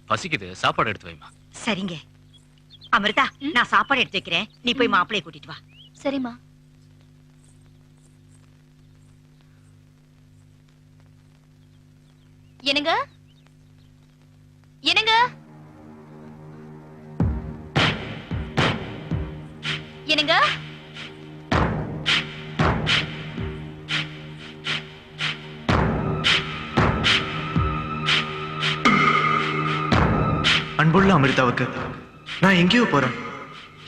பசிக்குது, சாப்பாடு எடுத்து வைமா. சரிங்க. அமிர்தா நான் சாப்பாடு எடுத்து வைக்கிறேன், நீ போய் மாப்பிளைய கூட்டிட்டு வா. சரிம்மா. என்னங்க என்னங்க என்னங்க அன்புள்ள அமிர்தாவுக்கு நான் எங்கேயோ போறேன்,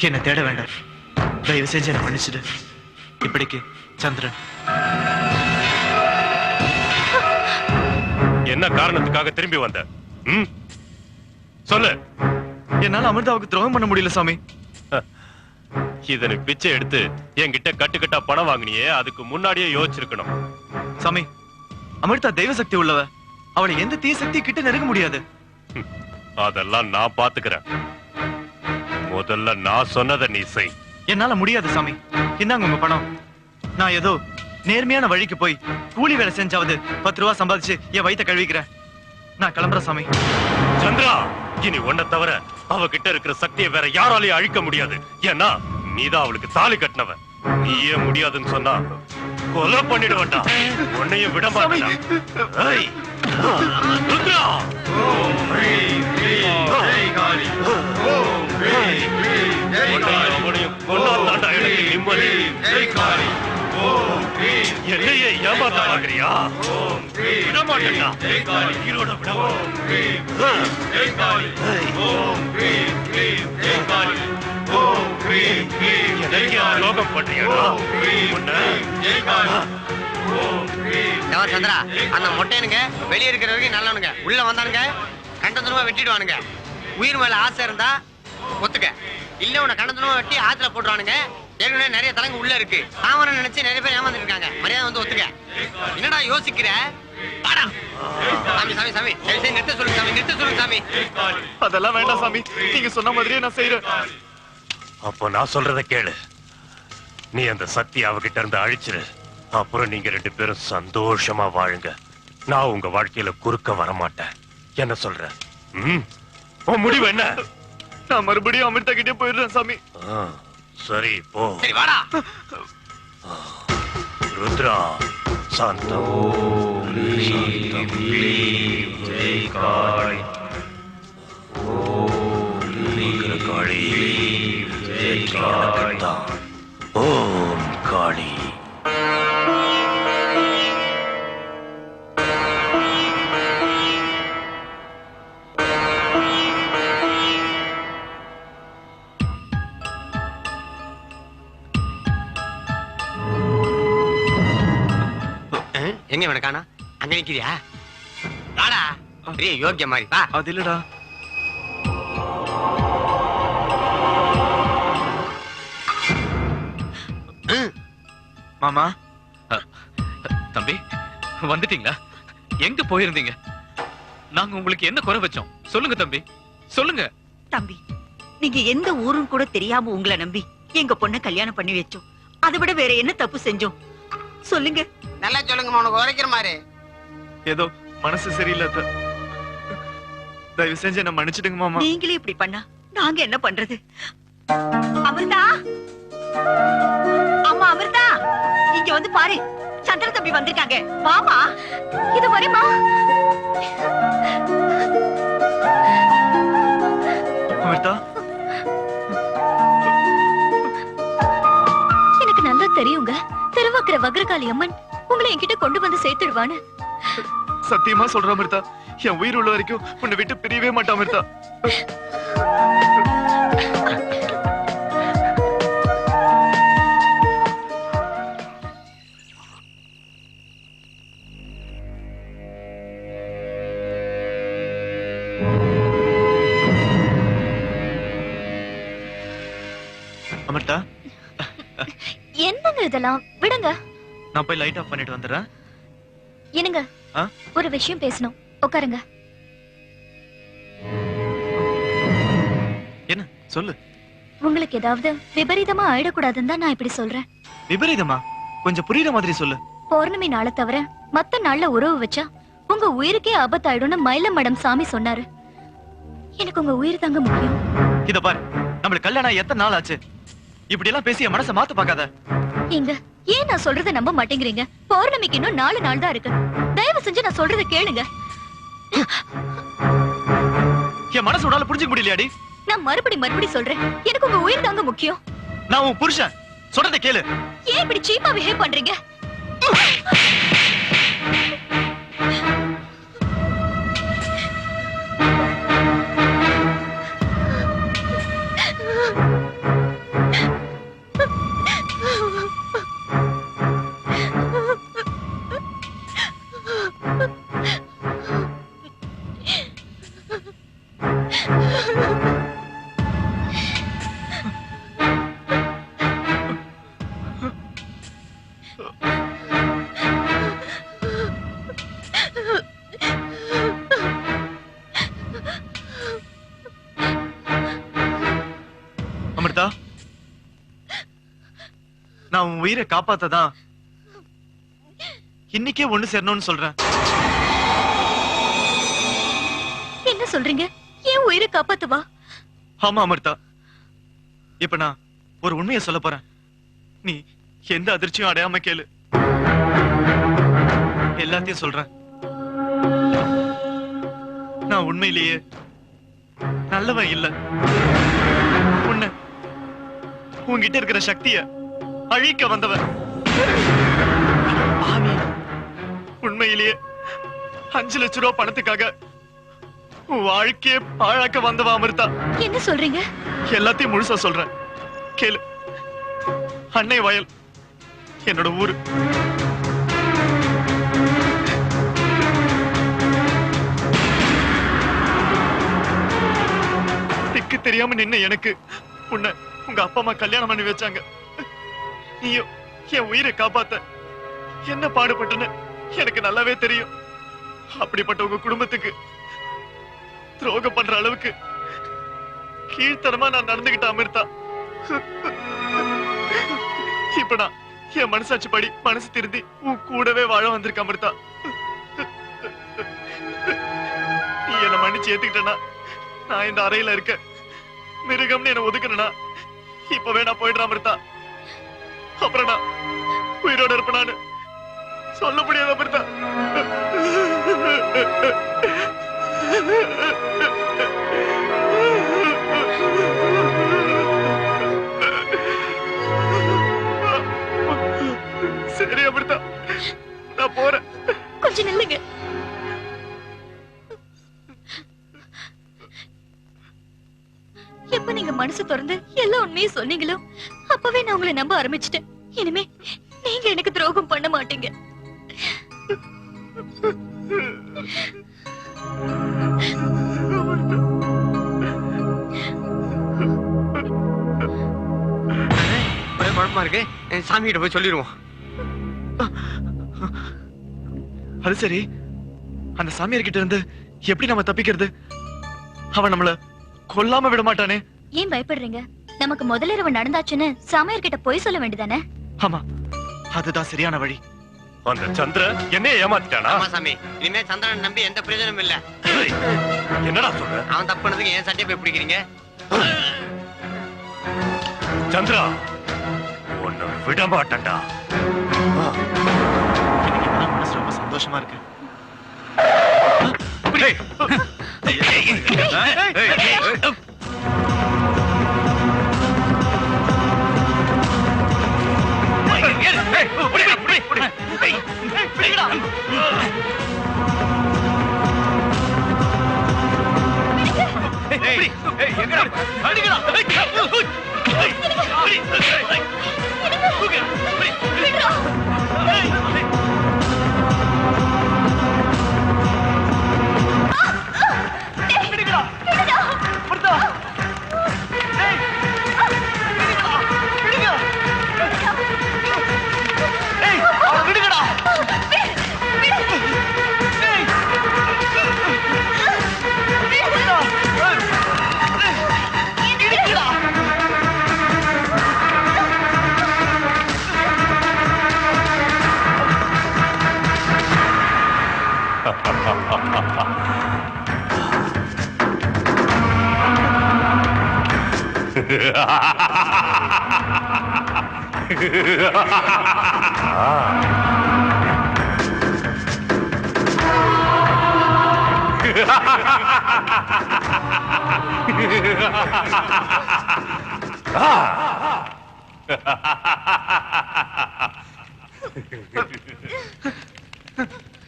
என்ன தேட வேண்டாம். தயவு செஞ்சு என்ன மன்னிச்சிடு. இப்படிக்கு சந்திரன். என்ன காரணத்துக்காக திரும்பி வந்த? சொல்லு. என்னால அமிர்தாவுக்கு துரோகம் பண்ண முடியல சாமி. இதனை பிச்சை எடுத்து என்கிட்ட கட்டுக்கட்டா பணம் வாங்கினியே, அதுக்கு முன்னாடியே யோசிச்சிருக்கணும். சாமி, அமிர்தா தெய்வ சக்தி உள்ளவ, அவளை எந்த தீய சக்தி கிட்ட நெருங்க முடியாது. அதெல்லாம் நான் பாத்துக்கிறேன். முதல்ல நான் சொன்னதை நீ செய். என்னால முடியாது சாமி. இந்தாங்க உங்க பணம். நான் ஏதோ நேர்மையான வழிக்கு போய் கூலி வேலை செஞ்சாவது 10 ரூபா சம்பாதிச்சு என் வயித்தை கழுவிக்கிறேன். நான் கிளம்புறேன் சாமி. சந்திரா, இனி உன்னை தவிர அவகிட்ட இருக்கிற சக்தியை வேற யாராலையும் அழிக்க முடியாது. ஏன்னா நீதான் அவளுக்கு தாலி கட்டினவன். நீயே முடியாதுன்னு சொன்னா கொலை பண்ணிடுவேன்டா. உன்னையும் விட மாட்டேன். ருத்ரா, அவனையும் கொண்டாந்தாண்டா எனக்கு நிம்மதி. என்னையே ஏமாத்த பாக்குறியா? விட மாட்டேன்டா. ஈரோட விட லோகம் பண்றியா? சந்திரா, அந்த மொட்டையனுங்க வெளியே இருக்கிற வரைக்கும் நல்லவனுங்க, உள்ள வந்தானுங்க கண்டதுனமா வெட்டிடுவானுங்க. உயிர் மேல ஆசை இருந்தா ஒத்துக்க, இல்ல உன்னை கண்டதுனமா வெட்டி ஆத்துல போட்டுருவானுங்க. ஏற்கனவே நிறைய தலைங்க உள்ள இருக்கு. தாமரை நினைச்சு நிறைய பேர் ஏமாந்துட்டு இருக்காங்க. மரியாதை வந்து ஒத்துக்க. என்னடா யோசிக்கிற? சாமி சாமி சாமி, நிறுத்த சொல்லுங்க சாமி, நிறுத்த சொல்லுங்க சாமி. அதெல்லாம் வேண்டாம் சாமி, நீங்க சொன்ன மாதிரியே நான் செய்யறேன். அப்போ நான் சொல்றத கேளு. நீ அந்த சக்தி அவகிட்ட இருந்து அழிச்சிரு. அப்புறம் நீங்க 2 பேரும் சந்தோஷமா வாழுங்க. நான் உங்க வாழ்க்கையில குறுக்க வரமாட்டேன். என்ன சொல்ற? உன் முடிவு என்ன? நான் மறுபடியும் அமிர்தா கிட்டே போயிடுறேன் சாமி. சரி போ. சரி வாடா. ருத்ரா, சாந்தம். காளி, ஓம் காளி. எங்க வேணக்கானா? அங்க நிக்கிறியா? வாடா, பெரிய யோக்கிய மாதிரி வா. அது இல்லடா. மாமா. தம்பி, வந்துட்டீங்களா? எங்க போயிருந்தீங்க? நாங்க உங்களுக்கு என்ன குறை வச்சோம்? சொல்லுங்க தம்பி, சொல்லுங்க. தம்பி, நீங்க எந்த ஊரும் கூட தெரியாம உங்களை நம்பி எங்க பொண்ணை கல்யாணம் பண்ணி வச்சோம். அதை விட வேற என்ன தப்பு செஞ்சோம் சொல்லுங்க. நல்லா சொல்லுங்க, உனக்கு உரைக்கிற மாதிரி. ஏதோ மனசு சரியில்லை. தயவு செஞ்சு என்ன மன்னிச்சிடுங்க மாமா. நீங்களே இப்படி பண்ணா நாங்க என்ன பண்றது? அமிர்தா, அம்மா அமிர்தா, இங்க வந்து பாரு, சந்திர தம்பி வந்திருக்காங்க. வாமா. இது வரேம்மா. அமிர்தா, எனக்கு நல்லா தெரியுங்க, திருவாக்குற வக்ரகாளி அம்மன் உங்களை என்கிட்ட கொண்டு வந்து சேர்த்துடுவான்னு. சத்தியமா சொல்ற அமிர்தா, என் உயிர் உள்ள வரைக்கும் உன்னை விட்டு பிரியவே மாட்டேன் அமிர்தா. அமிர்தா, என்னங்க இதெல்லாம்? விடுங்க. நான் போய் லைட் ஆஃப் பண்ணிட்டு வந்துடுறேன். என்னங்க, ஒரு விஷயம் பேசணும். உட்காருங்க. என்ன சொல்லு. உங்களுக்கு ஏதாவது விபரீதமா ஆயிடக்கூடாதுன்னு தான் நான் இப்படி சொல்றேன். விபரீதமா? கொஞ்சம் புரியுற மாதிரி சொல்லு. பௌர்ணமி நாளை தவிர மத்த நாள்ல உறவு வச்சா உங்க உயிருக்கே ஆபத்தாயிடும்னு மயிலம் மடம் சாமி சொன்னாரு. எனக்கு உங்க உயிர் தாங்க முக்கியம். இத பாரு, நம்மளுக்கு கல்யாணம் எத்தனை நாள் ஆச்சு? இப்படி எல்லாம் பேசி என் மனசை மாத்த பார்க்காத. எங்க ஏன் நான் சொல்றதை நம்ப மாட்டேங்கிறீங்க? பௌர்ணமிக்கு இன்னும் 4 நாள் தான் இருக்கு. தயவு செஞ்சு நான் சொல்றதை கேளுங்க. என் மனசு உன்னால புரிஞ்சுக்க முடியலையாடி? நான் மறுபடி சொல்றேன், எனக்கு உங்க உயிர் தாங்க முக்கியம். நான் உன் புருஷன், சொல்றதை கேளு. ஏன் இப்படி சீப்பா பிஹேவ் பண்றீங்க? அமிர்தா, நான் உன் உயிரை காப்பாத்ததான் இன்னைக்கே ஒண்ணு சேரணும்னு சொல்றேன். என்ன சொல்றீங்க? ஏன் உயிரை காப்பாத்துவா? ஆமா அமிர்தா, இப்ப நான் ஒரு உண்மையை சொல்ல போறேன். நீ எந்த அதிர்ச்சியும் அடையாம கேளு. எல்லாத்தையும் சொல்றேன். நான் உண்மையிலேயே நல்லவன் இல்ல. உன்கிட்ட இருக்கிற சக்திய அழிக்க வந்தவன். உண்மையிலேயே 5 லட்சம் ரூபாய் பணத்துக்காக உன் வாழ்க்கைய பாழாக்க வந்தவன் அமிர்தா. என்ன சொல்றீங்க? எல்லாத்தையும் முழுசா சொல்றேன், கேளு. அன்னை வயல் என்னோட ஊரு. திக்கு தெரியாம நின்ன எனக்கு உன்னை உங்க அப்பா அம்மா கல்யாணம் பண்ணி வச்சாங்க. நீயோ என் உயிரை காப்பாத்த என்ன பாடுபட்டன எனக்கு நல்லாவே தெரியும். அப்படிப்பட்ட உங்க குடும்பத்துக்கு துரோகம் பண்ற அளவுக்கு கீழ்த்தனமா நான் நடந்துகிட்ட அமிர்தா. இப்ப நான் என் மனசாட்சி படி மனசு திருந்தி உன் கூடவே வாழ வந்திருக்க அமிர்தா. நீ என்ன மன்னிச்சு ஏத்துக்கிட்டனா நான் இந்த அறையில இருக்க. மிருகம்னு என்ன ஒதுக்கணும்னா இப்பவே நான் போயிடுறேன் அமிர்தா. அப்புறம் நான் உயிரோட இருப்பேனான்னு சொல்ல முடியாது அமிர்தா. சரி அமிர்தா, நான் போறேன். கொஞ்சம் நில்லுங்க. எப்ப நீங்க மனசு திறந்து எல்லா உண்மையும் சொன்னீங்களோ அப்பவே நான் உங்களை நம்ப ஆரம்பிச்சிட்டேன். இனிமே நீங்க எனக்கு துரோகம் பண்ண மாட்டீங்க. ஒரே குழப்பமா இருக்கு, சாமி கிட்ட போய் சொல்லிடுவோம். அது சரி, அந்த சாமியார் கிட்ட இருந்து எப்படி நம்ம தப்பிக்கிறது? அவன் நம்மள கொல்லாம விட மாட்டானே. ஏன் பயப்படுறீங்க? நமக்கு முதலிரவு நடந்தாச்சுன்னு சாமியார் கிட்ட போய் சொல்ல வேண்டியதானே? ஆமா, அதுதான் சரியான வழி. அந்த சந்திரன் என்னைய ஏமாத்திட்டானா? ஆமா சாமி, இனிமே சந்திரன் நம்பி எந்த பிரயோஜனமும் இல்ல. என்னடா சொல்ற? அவன் தப்பு பண்ணதுக்கு ஏன் சட்டையை போய் பிடிக்கிறீங்க? சந்திரா, உன்னை விட மாட்டேன்டா. மனசு ரொம்ப சந்தோஷமா இருக்கு.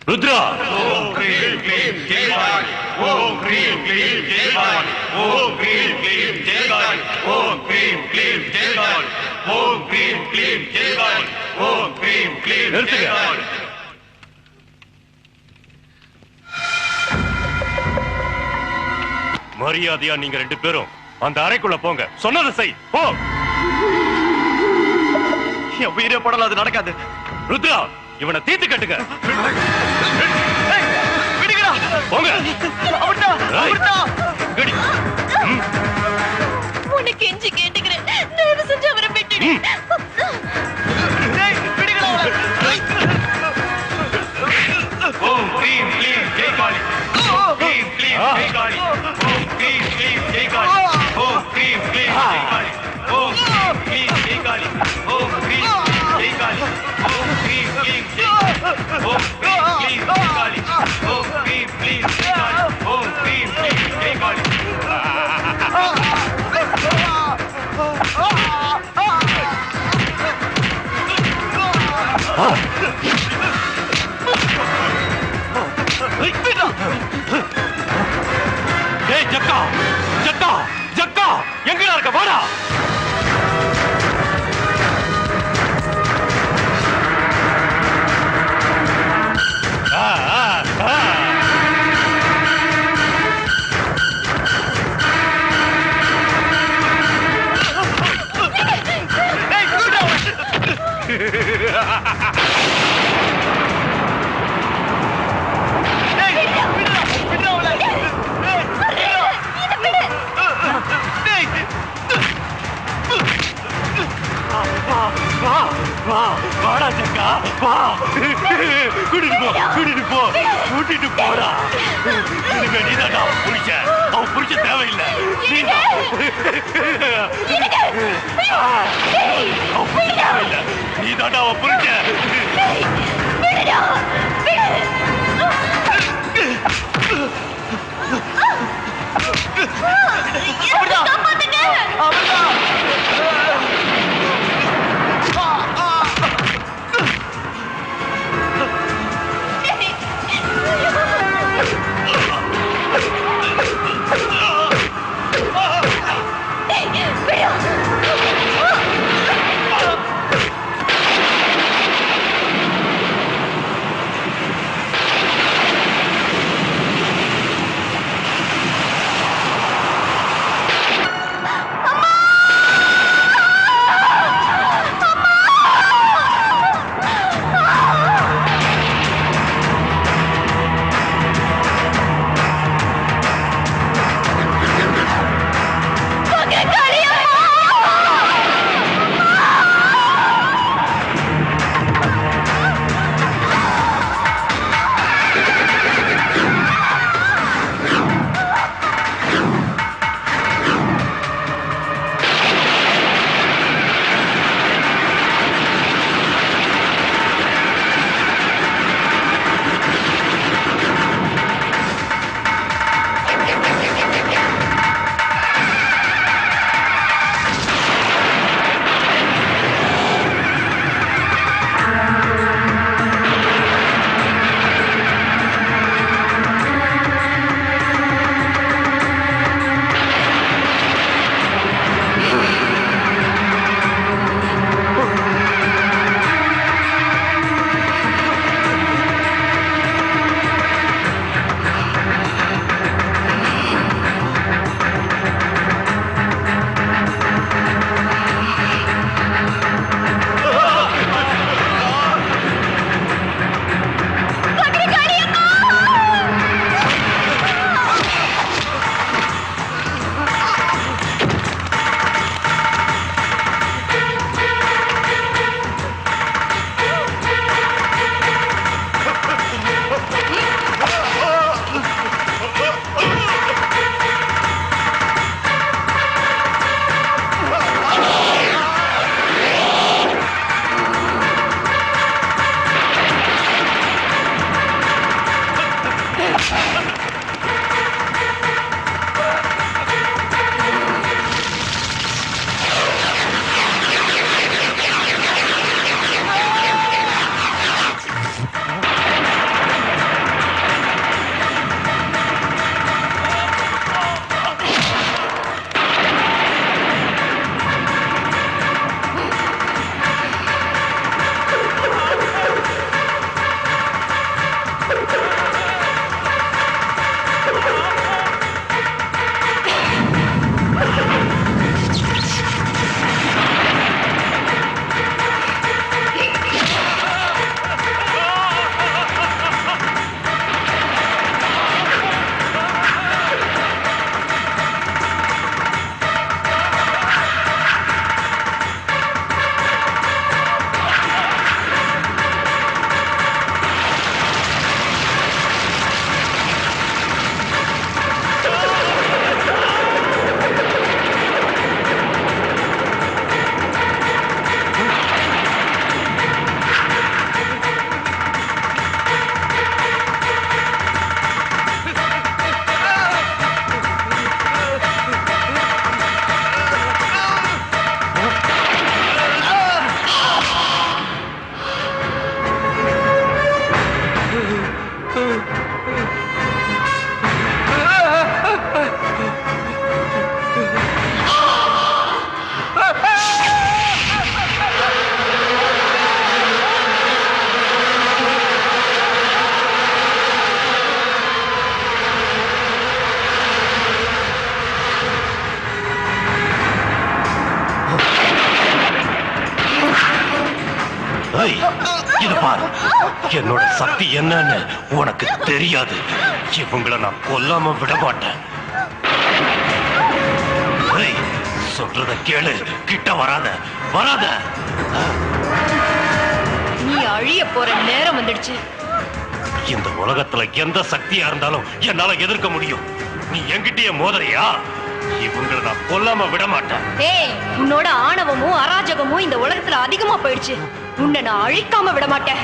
ருத்ரா ஓம் க்ரீம் க்ளீம் ஜெய் காளி ஓம் க்ரீம் க்ளீம் ஜெய் காளி ஓம் க்ரீம் க்ளீம் ஜெய் காளி ஓம் க்ரீம் க்ளீம் ஜெய் காளி ஓம் க்ரீம் க்ளீம் ஜெய் காளி ஓம் க்ரீம் க்ளீம் ஜெய் காளி. மரியாதையா நீங்க 2 பேரும் அந்த அறைக்குள்ள போங்க. சொன்னதை செய். போ. என் உயிரே போடல, அது நடக்காது. ருத்ரா, இவனை தீர்த்து கட்டுங்க. விடுங்கடா. போங்க. அவர்டா, அவர்டா. கடி. உனக்கு எஞ்சி கேட்டுக்கிறேன், தயவு செஞ்சு அவரை விட்டுடு. டேய், விடுங்கடா அவரை. ஓம் க்ரீம் க்ளீம் ஜெய் காளி ஓம் க்ரீம் க்ளீம் ஜெய் காளி ஓம் க்ரீம் க்ளீம் ஜெய் காளி ஓம் க்ரீம் க்ளீம் ஜெய் காளி ஓம் க்ரீம் ஜெய் காளி ஓம் க்ரீம் ஜெய் காளி ஓம் க்ரீம் க்ளீம் ஜெய் ஓம் க்ரீம் க்ளீம் ஜெய் காளி ஓம் க்ரீம் க்ளீம் ஜெய் காளி ஓம் க்ரீம் க்ளீம் ஜெய் காளி. ஏய் ஜக்கா, ஜக்கா, ஜக்கா, எங்கடா இருக்க? வாடா. வாடா ஜக்கா, வா. கூட்டிட்டு போ, கூட்டிட்டு போ, கூட்டிட்டு போடா. இனிமே நீதான்டா அவன் புரிச்ச. அவன் புரிச்ச தேவையில்லை. நீதான். அவன் புரிச்ச தேவையில்லை. நீதான்டா அவன் புரிச்ச. இது பாரு, என்னோட சக்தி என்னன்னு உனக்கு தெரியாது. இவங்கள நான் கொல்லாம விட மாட்டேன். சொல்றத கேளு, கிட்ட வராத வராத. நீ அழிய போற நேரம் வந்துடுச்சு. இந்த உலகத்துல எந்த சக்தியா இருந்தாலும் என்னால எதிர்க்க முடியும். நீ என்கிட்டயே மோதறியா? இவங்களை நான் கொல்லாம விட மாட்டேன். ஏய், உன்னோட ஆணவமும் அராஜகமும் இந்த உலகத்துல அதிகமா போயிடுச்சு. உன்னை நான் அழிக்காம விட மாட்டேன்.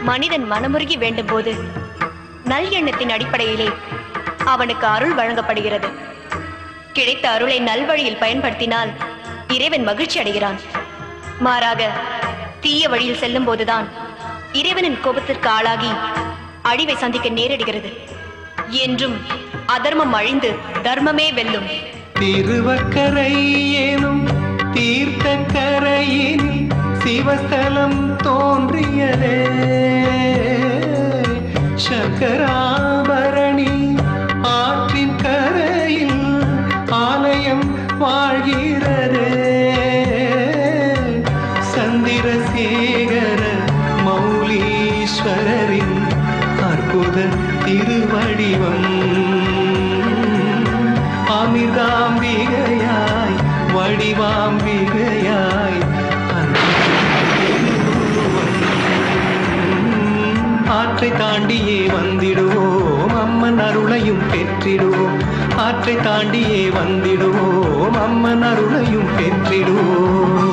மனிதன் மனமுருகி வேண்டும் போது நல் எண்ணத்தின் அடிப்படையிலே அவனுக்கு அருள் வழங்கப்படுகிறது. கிடைத்த அருளை நல்வழியில் பயன்படுத்தினால் இறைவன் மகிழ்ச்சி அடைகிறான். மாறாக தீய வழியில் செல்லும் போதுதான் இறைவனின் கோபத்திற்கு ஆளாகி அழிவை சந்திக்க நேரிடுகிறது. என்றும் அதர்மம் அழிந்து தர்மமே வெல்லும். திருவக்கரை எனும் தீர்த்த கரையில் சிவஸ்தலம் தோன்றியதே, சக்கராபரணி ஆற்றின் கரையில் ஆலயம் வாழ்கிறதே, சந்திரசேகர மௌலீஸ்வரரின் அற்புத திருவடிவம் அமிர்தாம்பிகையாய் வடிவாம்பிகையாய் ஆற்றை தாண்டியே வந்திடுவோம், அம்மன் அருளையும் பெற்றிடுவோம். ஆற்றை தாண்டியே வந்திடுவோம், அம்மன் அருளையும் பெற்றிடுவோம்.